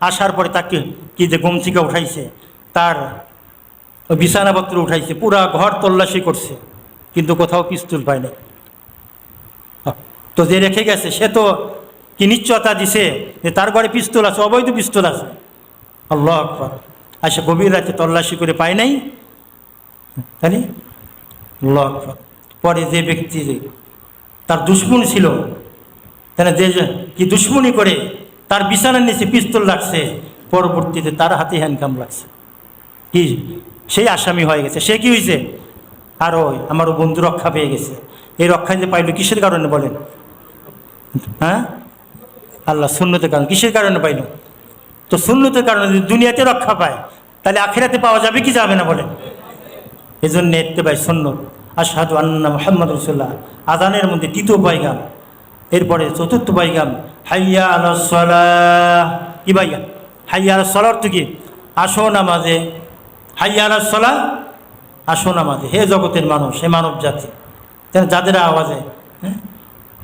আসার পরে তাকে কি যে ঘুম থেকে উঠাইছে, তার বিছানাপত্র উঠাইছে, পুরা ঘর তল্লাশি করছে, কিন্তু কোথাও পিস্তল পায় না। তো যে রেখে গেছে সে তো কি নিশ্চয়তা দিছে যে তার ঘরে পিস্তল আছে, অবৈধ পিস্তল আছে। আল্লাহু আকবার। আসে গভীর রাতে তল্লাশি করে পায় নাই, তাই আল্লাহু আকবার। পরে যে ব্যক্তি তার দুশ্মন ছিল, তাহলে যে কি দুশ্মনী করে তার বিছানার নিচে পিস্তল রাখছে, পরবর্তীতে তার হাতে হ্যান্ডকাম লাগছে, কি সেই আসামি হয়ে গেছে। সে কি হয়েছে, আরও আমারও বন্ধু রক্ষা পেয়ে গেছে। এই রক্ষা যে পাইল কিসের কারণে বলেন? হ্যাঁ, আল্লাহ সুন্নতের কারণে। কিসের কারণে পাইল? তো সুন্নতের কারণে যদি দুনিয়াতে রক্ষা পায়, তাহলে আখিরাতে পাওয়া যাবে কি যাবে না বলেন? এই জন্য ইত্তেবাই সুন্নত। আশহাদু আন্না মুহাম্মাদুর রাসূলুল্লাহ আযানের মধ্যে 3য় পয়গাম, এরপরে 4র্থ পয়গাম হাইয়া আলাস সালাহ। কি ভাইয়া হাইয়া আলাস সালাহ অর্থ কি? আসো নামাজে। হাইয়া আলাস সালাহ, আসো নামাজে। হে জগতের মানুষ, হে মানব জাতি, যাদের আওয়াজে। হ্যাঁ,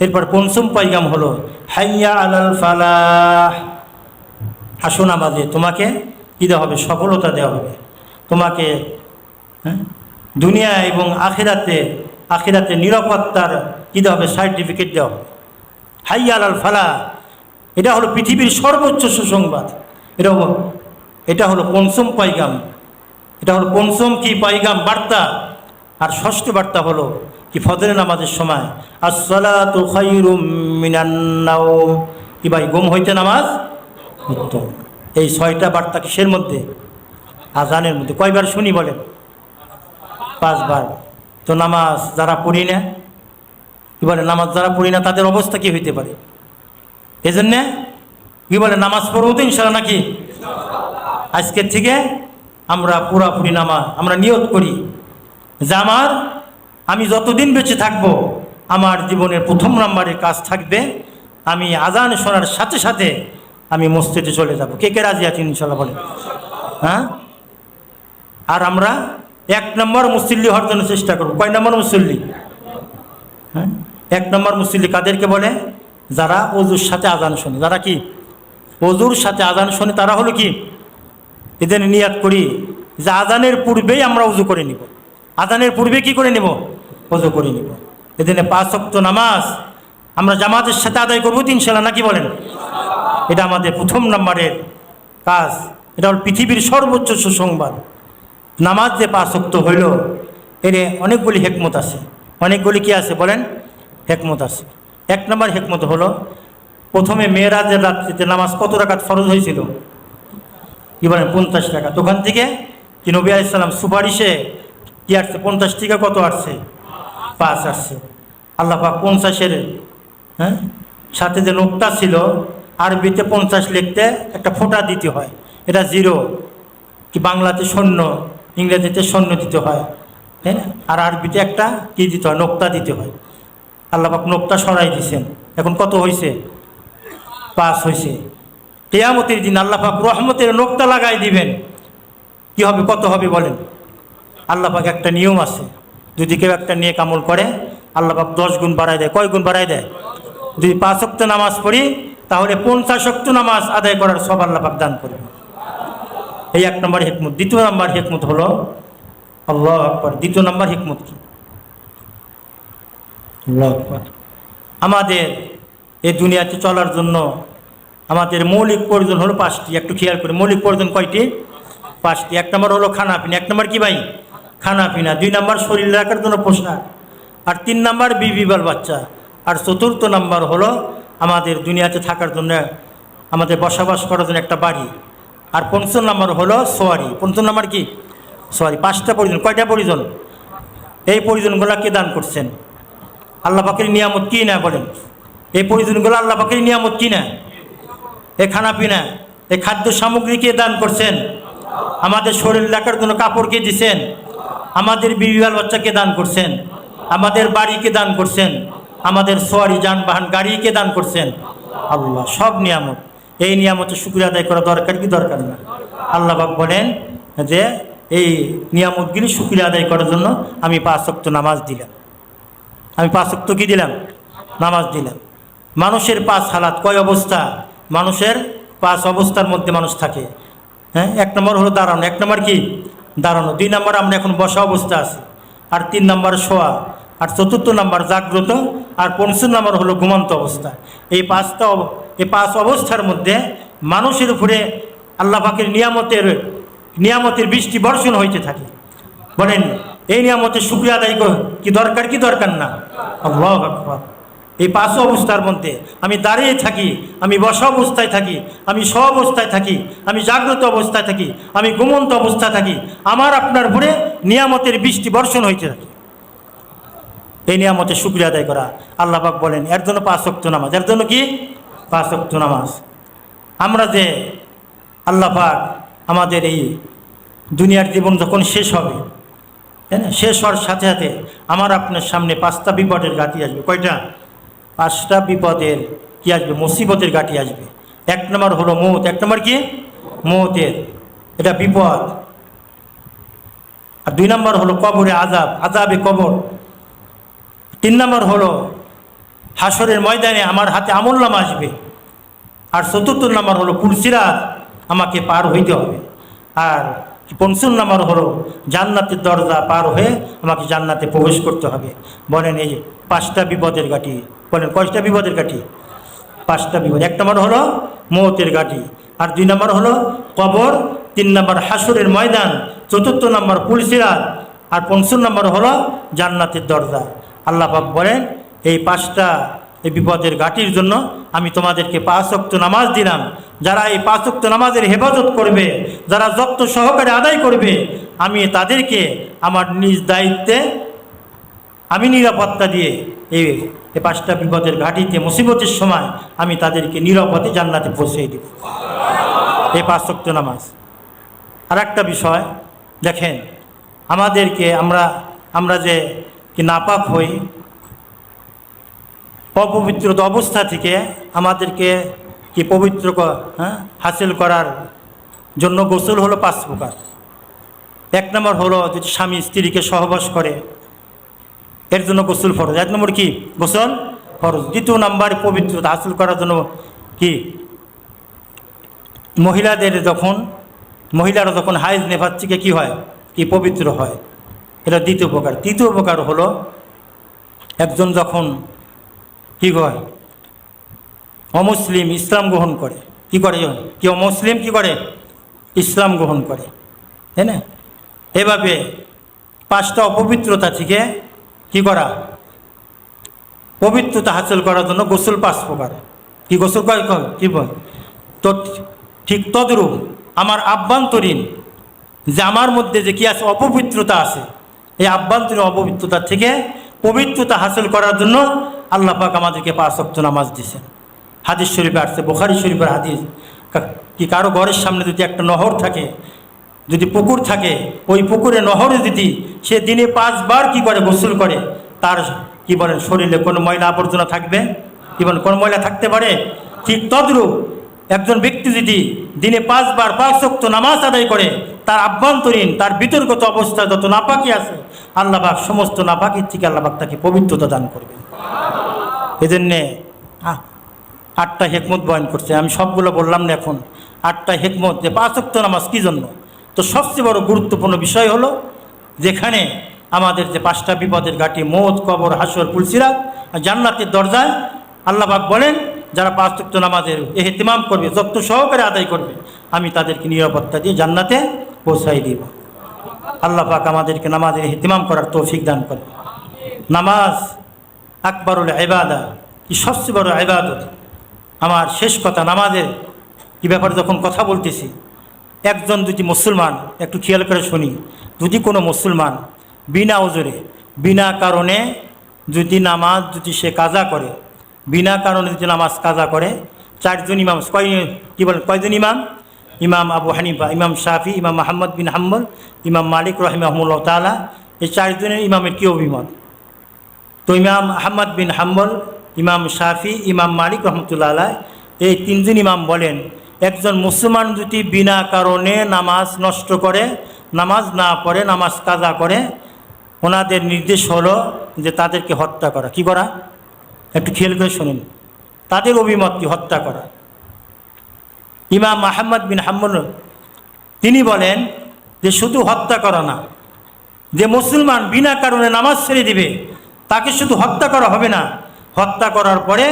এরপর 5ম পয়গাম হলো হাইয়া আলাল ফালাহ, আসো নামাজে, তোমাকে কী দেওয়া হবে? সফলতা দেওয়া হবে তোমাকে। হ্যাঁ, দুনিয়া এবং আখিরাতে নিরাপত্তার কী দেওয়া হবে? সার্টিফিকেট দেওয়া হবে। হাইয়া আলাল ফালাহ, এটা হলো পৃথিবীর সর্বোচ্চ সুসংবাদ। এটা হলো পঞ্চম পাইগাম, এটা হলো পঞ্চম কি পাইগাম বার্তা। আর ষষ্ঠ বার্তা হলো কি ফজরের নামাজের সময় আসসালাতু খায়রুম মিনান নাওম, কি ভাই ঘুম হইতে নামাজ উত্তম। এই 6টা বার্তা কিসের মধ্যে? আজানের মধ্যে। কয়বার শুনি বলেন? 5 বার। তো নামাজ যারা পড়ি না, কি বলে, নামাজ যারা পড়ি না তাদের অবস্থা কি হইতে পারে? এই জন্যে কি বলে, নামাজ পড়বো তো ইনশাল্লাহ নাকি? আজকের থেকে আমরা পুরাপুরি নামাজ আমরা নিয়ত করি যে আমি যতদিন বেঁচে থাকবো আমার জীবনের প্রথম নম্বরের কাজ থাকবে আমি আজান শোনার সাথে সাথে আমি মসজিদে চলে যাব। কে কে রাজি আছেন ইনশাল্লাহ বলে? হ্যাঁ। আর আমরা 1 নম্বর মুসল্লি হওয়ার জন্য চেষ্টা করব। কয় নম্বর মুসল্লি? হ্যাঁ, 1 নম্বর মুসল্লি কাদেরকে বলে? যারা ওযুর সাথে আজান শোনে। যারা কি ওযুর সাথে আজান শোনে তারা হলো কি, এদের নিয়াত করি যে আজানের পূর্বেই আমরা ওযু করে নিব। আজানের পূর্বে কি করে নিব? ওযু করে নিব। এদিনে 5 ওয়াক্ত নামাজ আমরা জামাতের সাথে আদায় করবো তো ইনশাল্লাহ নাকি বলেন? এটা আমাদের প্রথম নম্বরের কাজ। এটা হল পৃথিবীর সর্বোচ্চ সুসংবাদ। নামাজ যে 5 ওয়াক্ত হইল, এর অনেকগুলি হেকমত আছে। অনেকগুলি কি আছে বলেন? হেকমত আছে। 1 নম্বর হেকমত হলো, প্রথমে মেরাজের রাত্রিতে নামাজ কত রাকাত ফরজ হয়েছিল? কি বলেন? 50 রাকাত। ওখান থেকে কি নবী আলাইহিস সালাম সুপারিশে কি আসছে? 50 থেকে কত আসছে? 5 আসছে। আল্লাহ পাক 50-এর সাথে যে নোকটা ছিল, আরবিতে 50 লিখতে একটা ফোঁটা দিতে হয়, এটা 0। কি বাংলাতে 0, ইংরেজিতে 0 দিতে হয়, তাই না? আর আরবিতে একটা কি দিতে হয়? নোকতা দিতে হয়। আল্লাহ পাক নোকতা সরাই দিয়েছেন, এখন কত হয়েছে? 5 হয়েছে। কিয়ামতের দিন আল্লাহ পাক রহমতের নোকতা লাগাই দিবেন, কি হবে? কত হবে বলেন? আল্লাহ পাক একটা নিয়ম আছে, যদি কেউ একটা নেক আমল করে আল্লাহ পাক 10 গুণ বাড়ায় দেয়। কয় গুণ বাড়ায় দেয়? যদি 5 ওয়াক্ত নামাজ পড়ি তাহলে 50 ওয়াক্ত নামাজ আদায় করার সব আল্লাহ পাক দান করবে। এই 1 নম্বর হিকমত। 2 নম্বর হিকমত হলো, আল্লাহু আকবার। 2 নম্বর হিকমত কি? আল্লাহু আকবার। আমাদের এই দুনিয়াতে চলার জন্য আমাদের মৌলিক প্রয়োজন হলো 5টি। একটু খেয়াল করে, মৌলিক প্রয়োজন কয়টি? 5টি। 1 নম্বর হলো খানা পিনা। 1 নম্বর কি ভাই? খানা পিনা। 2 নম্বর শরীর রাখার জন্য পোশাক। আর 3 নম্বর বিবি বাল বাচ্চা। আর 4র্থ নম্বর হলো আমাদের দুনিয়াতে থাকার জন্য, আমাদের বসবাস করার জন্য একটা বাড়ি। আর 5ম নম্বর হলো সোয়ারি। 5ম নম্বর কি? সোয়ারি। 5টা প্রয়োজন। কয়টা প্রয়োজন? এই প্রয়োজনগুলো কে দান করছেন? আল্লাহ পাকের নিয়ামত কি না বলেন? এই প্রয়োজনগুলো আল্লাহ পাকের নিয়ামত কি না? এই খানা পিনা, এই খাদ্য সামগ্রী কে দান করছেন? আমাদের শরীর রাখার জন্য কাপড় কে দিচ্ছেন? আমাদের বিবিবাল বাচ্চাকে দান করছেন। আমাদের বাড়িকে দান করছেন। আমাদের সোয়ারি যানবাহন গাড়িকে দান করছেন আল্লাহ। সব নিয়ামত। এই নিয়ামতের শুকরিয়া আদায় করা দরকার কি দরকার না? আল্লাহ পাক বলেন যে এই নিয়ামতগুলি শুকরিয়া আদায় করার জন্য আমি 5 ওয়াক্ত নামাজ দিলাম। আমি 5 ওয়াক্ত কি দিলাম? নামাজ দিলাম। মানুষের 5 হালাত, কয় অবস্থা? মানুষের 5 অবস্থার মধ্যে মানুষ থাকে। হ্যাঁ, 1 নম্বর হলো দাঁড়ানো। 1 নম্বর কি? দাঁড়ানো। 2 নম্বর আমরা এখন বসা অবস্থা আছি। আর 3 নম্বর শোয়া। আর 4র্থ নম্বর জাগ্রত। আর 5ম নম্বর হলো ঘুমন্ত অবস্থা। এই 5 অবস্থার মধ্যে মানুষের উপরে আল্লাহ পাকের নিয়ামতের বৃষ্টি বর্ষণ হইতে থাকে। বলেন এই নিয়ামতের শুকরিয়া আদায় কি দরকার কি দরকার না? আল্লাহু আকবার। এই 5 অবস্থার মধ্যে আমি দাঁড়িয়ে থাকি, আমি বসা অবস্থায় থাকি, আমি শোয়া অবস্থায় থাকি, আমি জাগ্রত অবস্থায় থাকি, আমি ঘুমন্ত অবস্থায় থাকি, আমার আপনার উপরে নিয়ামতের বৃষ্টি বর্ষণ হইতে থাকে। এই নিয়ামতের শুকরিয়া আদায় করা। আল্লাহ পাক বলেন এর জন্য 5 ওয়াক্ত নামাজ। এর জন্য কি? 5 ওয়াক্ত নামাজ। আমরা যে আল্লাহ পাক আমাদের এই দুনিয়ার জীবন যখন শেষ হবে, তাই না, শেষ হওয়ার সাথে সাথে আমার আপনার সামনে 5টা বিপদের ঘাঁটি আসবে। কয়টা? 5টা বিপদের কি আসবে? মুসিবতের ঘাঁটি আসবে। 1 নম্বর হলো মৌত। 1 নম্বর কি? মৌতের, এটা বিপদ। আর 2 নম্বর হলো কবরে আযাব, আযাবে কবর। 3 নম্বর হলো হাসরের ময়দানে আমার হাতে আমলনামা আসবে। আর 4র্থ নম্বর হলো পুলসিরাত, আমাকে পার হইতে হবে। আর 50 নম্বর হলো জান্নাতের দরজা পার হয়ে আমাকে জান্নাতে প্রবেশ করতে হবে। বলেন এই 5টা বিপদের ঘাঁটি, বলেন কয়টা বিপদের ঘাঁটি? 5টা বিপদ। 1 নম্বর হলো মৌতের ঘাঁটি, আর 2 নম্বর হলো কবর, 3 নম্বর হাসরের ময়দান, 4 নম্বর পুলসিরাত, আর 5 নম্বর হলো জান্নাতের দরজা। আল্লাহ পাক বলেন এই 5টা এই বিপদের ঘাঁটির জন্য আমি তোমাদেরকে 5 ওয়াক্ত নামাজ দিলাম। যারা এই 5 ওয়াক্ত নামাজের হেফাজত করবে, যারা যত্ন সহকারে আদায় করবে, আমি তাদেরকে আমার নিজ দায়িত্বে আমি নিরাপত্তা দিয়ে এই 5টা বিপদের ঘাঁটিতে মুসিবতের সময় আমি তাদেরকে নিরাপদে জান্নাতে পৌঁছে দেব। এই 5 ওয়াক্ত নামাজ। আর একটা বিষয় দেখেন, আমাদেরকে আমরা যে কি নাপাক হই, অপবিত্রতা অবস্থা থেকে আমাদেরকে কি পবিত্র হাসিল করার জন্য গোসল হলো 5 প্রকার। 1 নম্বর হলো যদি স্বামী স্ত্রীকে সহবাস করে এর জন্য গোসল ফরজ। 1 নম্বর কি? গোসল ফরজ। 2 নম্বর পবিত্রতা হাসিল করার জন্য কি মহিলারা যখন হাইজ নেফাস থেকে কি হয়, কি পবিত্র হয়, এটা 2 প্রকার। 3 প্রকার হলো একজন যখন কি হয় অমুসলিম ইসলাম গ্রহণ করে, কি করে কি অমুসলিম কি করে ইসলাম গ্রহণ করে, তাই না? এভাবে 5টা অপবিত্রতা থেকে কি করা, পবিত্রতা হাসিল করার জন্য গোসল 5 প্রকার। কি গোসল করে কি বল তো ঠিক তদ্রূপ আমার আভ্যন্তরীণ যে আমার মধ্যে যে কি আছে অপবিত্রতা আছে, এই আভ্যন্তরীণ অপবিত্রতা থেকে পবিত্রতা হাসিল করার জন্য আল্লাহ পাক আমাদেরকে 5 ওয়াক্ত নামাজ দিয়েছেন। হাদিস শরীফে আসছে, বুখারী শরীফের হাদিস, কি কারো ঘরের সামনে যদি একটা নহর থাকে, যদি পুকুর থাকে, ওই পুকুরে নহরে যদি সে দিনে 5 বার কি করে গোসল করে, তার কি বলেন শরীরে কোনো ময়লা আবর্জনা থাকবে? কি বলেন কোনো ময়লা থাকতে পারে? ঠিক তদ্রূপ একজন ব্যক্তি যদি দিনে 5 বার 5 ওয়াক্ত নামাজ আদায় করে, তার আভ্যন্তরীণ তার বিতর্কত অবস্থা যত নাপাকি আছে আল্লাহ পাক সমস্ত নাপাকির থেকে আল্লাহ পাক তাকে পবিত্রতা দান করবেন। এজন্যে 8টা হিকমত বয়ান করছে, আমি সবগুলো বললাম না এখন। 8টা হিকমত যে 5 ওয়াক্ত নামাজ কী জন্য, তো সবচেয়ে বড় গুরুত্বপূর্ণ বিষয় হলো যেখানে আমাদের যে 5টা বিপদের ঘাঁটি মৌত, কবর, হাসর, পুলসিরাত আর জান্নাতের দরজায় আল্লাহ পাক বলেন যারা 5 ওয়াক্ত নামাজের ইহতিমাম করবে, যত্ন সহকারে আদায় করবে, আমি তাদেরকে নিরাপত্তা দিয়ে জান্নাতে পৌঁছাই দিব। আল্লাহ পাক আমাদেরকে নামাজের ইহতিমাম করার তৌফিক দান করে। নামাজ আকবরুল ইবাদা, কি সবচেয়ে বড় ইবাদত। আমার শেষ কথা, নামাজের কি ব্যাপারে যখন কথা বলতেছি, একজন যদি মুসলমান, একটু খেয়াল করে শুনি, যদি কোনো মুসলমান বিনা ওজরে বিনা কারণে যদি নামাজ যদি সে কাজা করে, বিনা কারণে যদি নামাজ কাজা করে, 4 জন ইমাম, কয়জন ইমাম? ইমাম আবু হানিফা, ইমাম শাফি, ইমাম আহমদ বিন হাম্বল, ইমাম মালিক রাহিমাহুল্লাহ তাআলা, এই 4 জনের ইমামের কী অভিমত? তো ইমাম আহমদ বিন হাম্বল, ইমাম শাফি, ইমাম মালিক রহমতুল্লাহ আলাইহ, এই 3 জন ইমাম বলেন একজন মুসলমান যদি বিনা কারণে নামাজ নষ্ট করে, নামাজ না পড়ে, নামাজ কাজা করে, ওনাদের নির্দেশ হলো যে তাদেরকে হত্যা করা। কি করা? একটু খেয়াল করে শুনুন, তাদের অভিমত কি? হত্যা করা। ইমাম আহমদ বিন হাম্বল তিনি বলেন যে শুধু হত্যা করা না, যে মুসলমান বিনা কারণে নামাজ ছেড়ে দিবে তাকে শুধু হত্যা করা হবে না, হত্যা করার পরে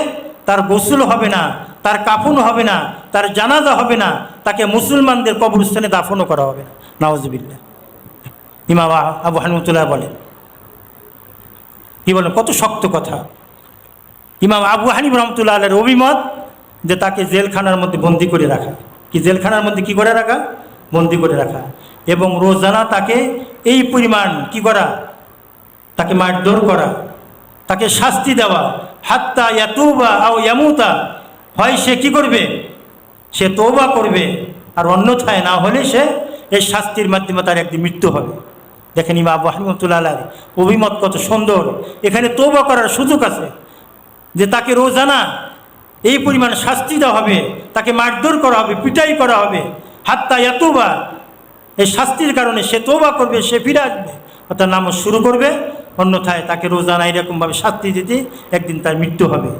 তার গোসল হবে না, তার কাফন হবে না, তার জানাজা হবে না, তাকে মুসলমানদের কবরস্থানে দাফনও করা হবে না। নাউজুবিল্লাহ। ইমাম আবু হানিফা বলেন, কি বলেন, কত শক্ত কথা। ইমাম আবু হানিফা রহমতুল্লাহ আলাইহির অভিমত যে তাকে জেলখানার মধ্যে বন্দি করে রাখা। কি জেলখানার মধ্যে কি করে রাখা? বন্দি করে রাখা। এবং রোজানা তাকে এই পরিমাণ কি করা, তাকে মারধর করা, তাকে শাস্তি দেওয়া, হাত্তা ইয়াতুবা আও ইয়ামুতা, হয় সে কি করবে, সে তওবা করবে, আর অন্যথায় না হলে সে এই শাস্তির মাধ্যমে তার একদিন মৃত্যু হবে। দেখেন ইমাম আবু হানিফা রাহমাতুল্লাহ আলাইহি অভিমত কত সুন্দর। এখানে তওবা করার সুযোগ আছে, যে তাকে রোজানা এই পরিমাণ শাস্তি দেওয়া হবে, তাকে মারধর করা হবে, পিটাই করা হবে, হাত্তা ইয়াতুবা, এই শাস্তির কারণে সে তওবা করবে, সে ফিরে আসবে, অর্থাৎ নামাজ শুরু করবে, অন্যথায় তাকে রোজানা এরকমভাবে শাস্তি দিতে একদিন তার মৃত্যু হবে।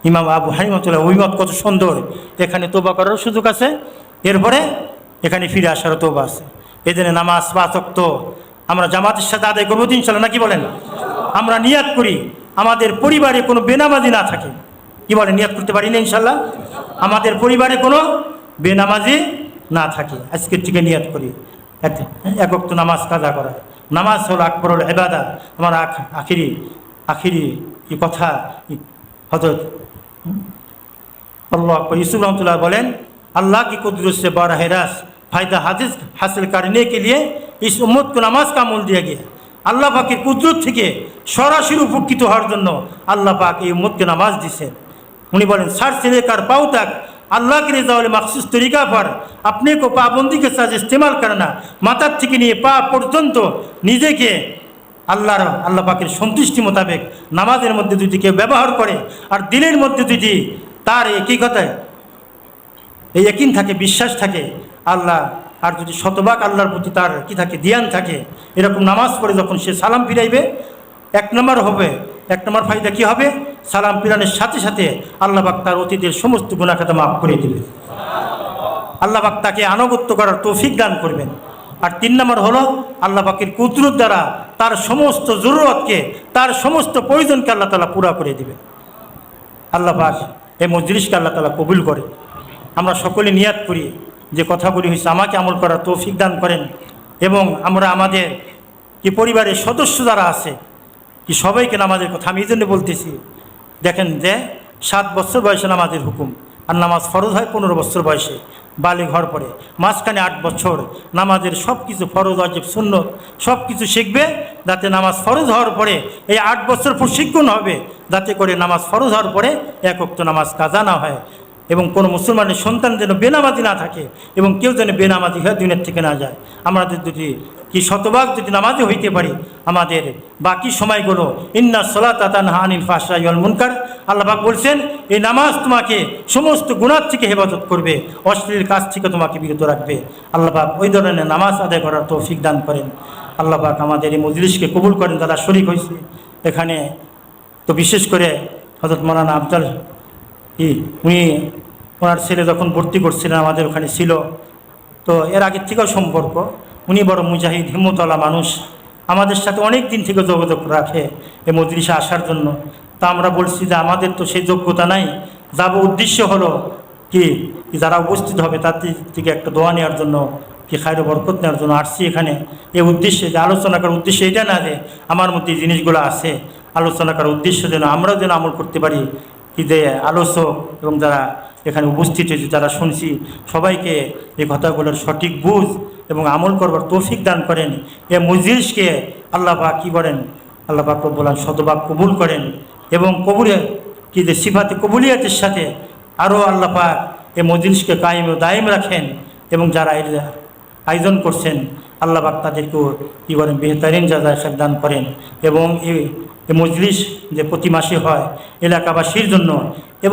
ইমাম আবু হানিফা রাহমাতুল্লাহ অভিমত কত সুন্দর, এখানে তওবা করার সুযোগ আছে। এরপরে এখানে ফিরে আসারও তৌবা আছে। এই জন্য নামাজ 5 ওয়াক্ত আমরা জামাতের সাথে আদায় করবো ইনশাল্লাহ, নাকি বলেন? আমরা নিয়াত করি আমাদের পরিবারে কোনো বেনামাজি না থাকে। কি বলেন, নিয়াত করতে পারি না ইনশাল্লাহ? আমাদের পরিবারে কোনো বেনামাজি না থাকে। আজকের থেকে নিয়াত করি এক ওয়াক্ত নামাজ কাজা করা। নামাজ হলো আকবরুল ইবাদত। আমার আখিরি এই কথা হযরত अल्लाह पर यूसुफ रहमतुल्लाह बोलें, अल्लाह की कुदरत से बारह रास फ़ायदा हासिल करने के लिए इस उम्मत को नमाज का अमल दिया गया। আল্লাহ পাকের কুদরত থেকে সরাসরি উপকৃত হওয়ার জন্য আল্লাহ পাক এই উম্মতকে নামাজ দিয়েছেন। উনি বলেন, सर से लेकर पाँव तक अल्लाह की रज़ा वाले मखसूस तरीका पर अपने को पाबंदी के साथ इस्तेमाल करना। মাথার থেকে নিয়ে পা পর্যন্ত নিজেকে আল্লাহ পাকের সন্তুষ্টি মোতাবেক নামাজের মধ্যে যদি কেউ ব্যবহার করে, আর দিলের মধ্যে যদি তার একই কথায় এই ইয়াকিন থাকে, বিশ্বাস থাকে আল্লাহ, আর যদি শতভাগ আল্লাহর প্রতি তার কি থাকে, ধ্যান থাকে, এরকম নামাজ পড়ে যখন সে সালাম ফিরাইবে, এক নম্বর ফায়দা কি হবে? সালাম ফিরানোর সাথে সাথে আল্লাহ পাক তার অতীতের সমস্ত গুনাহ খাতা মাফ করে দিবে। আল্লাহ পাক তাকে আনুগত্য করার তৌফিক দান করবেন। আর 3 নম্বর হলো আল্লাহ পাকের কুদরত দ্বারা তার সমস্ত জরুরতকে, তার সমস্ত প্রয়োজনকে আল্লাহ তাআলা পুরা করে দিবে। আল্লাহ পাক এই মজলিসকে আল্লাহ তাআলা কবুল করে। আমরা সকলে নিয়াত করি যে কথাগুলি হয়েছে আমাকে আমল করার তৌফিক দান করেন, এবং আমরা আমাদের কি পরিবারের সদস্য যারা আছে কি সবাইকে নামাজের কথা আমি এই জন্য বলতেছি। দেখেন যে 7 বছর বয়সে নামাজের হুকুম, আর নামাজ ফরজ হয় 15 বছর বয়সে বালিগ হওয়ার পরে। মাঝখানে 8 বছর নামাজের সব কিছু ফরজ ওয়াজিব সুন্নত সব কিছু শিখবে, যাতে নামাজ ফরজ হওয়ার পরে এই 8 বছর প্রশিক্ষণ হবে, যাতে করে নামাজ ফরজ হওয়ার পরে এক ওয়াক্ত নামাজ কাজা না হয়, এবং কোনো মুসলমানের সন্তান যেন বেনামাজি না থাকে, এবং কেউ যেন বেনামাজি হয়ে দুনিয়ার থেকে না যায়। আমাদের যদি কি শতভাগ যদি নামাজে হইতে পারি, আমাদের বাকি সময়গুলো ইন্না সলাতা তানহা আনিল ফাহশাই ওয়াল মুনকার, আল্লাহ পাক বলছেন এই নামাজ তোমাকে সমস্ত গুনাহ থেকে হেফাজত করবে, অশ্লীল কাজ থেকে তোমাকে বিরত রাখবে। আল্লাহ পাক ওই ধরনের নামাজ আদায় করার তৌফিক দান করেন। আল্লাহ পাক আমাদের এই মজলিসকে কবুল করেন। যারা শরীক হয়েছে এখানে, তো বিশেষ করে হযরত মাওলানা আফজাল উনি ওনার ছেলে যখন ভর্তি করছিলেন আমাদের ওখানে ছিল, তো এর আগের থেকেও সম্পর্ক। উনি বড় মুজাহিদ হিম্মতওয়ালা মানুষ, আমাদের সাথে অনেক দিন থেকে যোগাযোগ রাখে এই মজলিসে আসার জন্য। তা আমরা বলছি যে আমাদের তো সেই যোগ্যতা নাই, যাব উদ্দেশ্য হলো কি যারা উপস্থিত হবে তার থেকে একটা দোয়া নেওয়ার জন্য, কি খায়র বরকত নেওয়ার জন্য আসছি এখানে। এই উদ্দেশ্যে যে আলোচনা করার উদ্দেশ্য এটা না যে আমার মধ্যে জিনিসগুলো আছে, আলোচনা করার উদ্দেশ্য যেন আমরাও যেন আমল করতে পারি। কি যে আলোচক এবং যারা এখানে উপস্থিত হয়েছে, যারা শুনছি, সবাইকে এই কথাগুলোর সঠিক বুঝ এবং আমল করবার তৌফিক দান করেন। এ মজলিসকে আল্লাহ পাক কী করেন, আল্লাহ পাক বলেন শতভাগ কবুল করেন, এবং কবুলে কি যে সিফাতে কবুলিয়াতের সাথে আরও আল্লাহ পাক এই মজলিসকে কায়েম ও দায়েম রাখেন, এবং যারা এর আয়োজন করছেন আল্লাহ পাক তাদেরকেও কী করেন বেহতারিন জাযায়ে খায়র দান করেন, এবং এই মজলিস যে প্রতি মাসে হয় এলাকাবাসীর জন্য এবং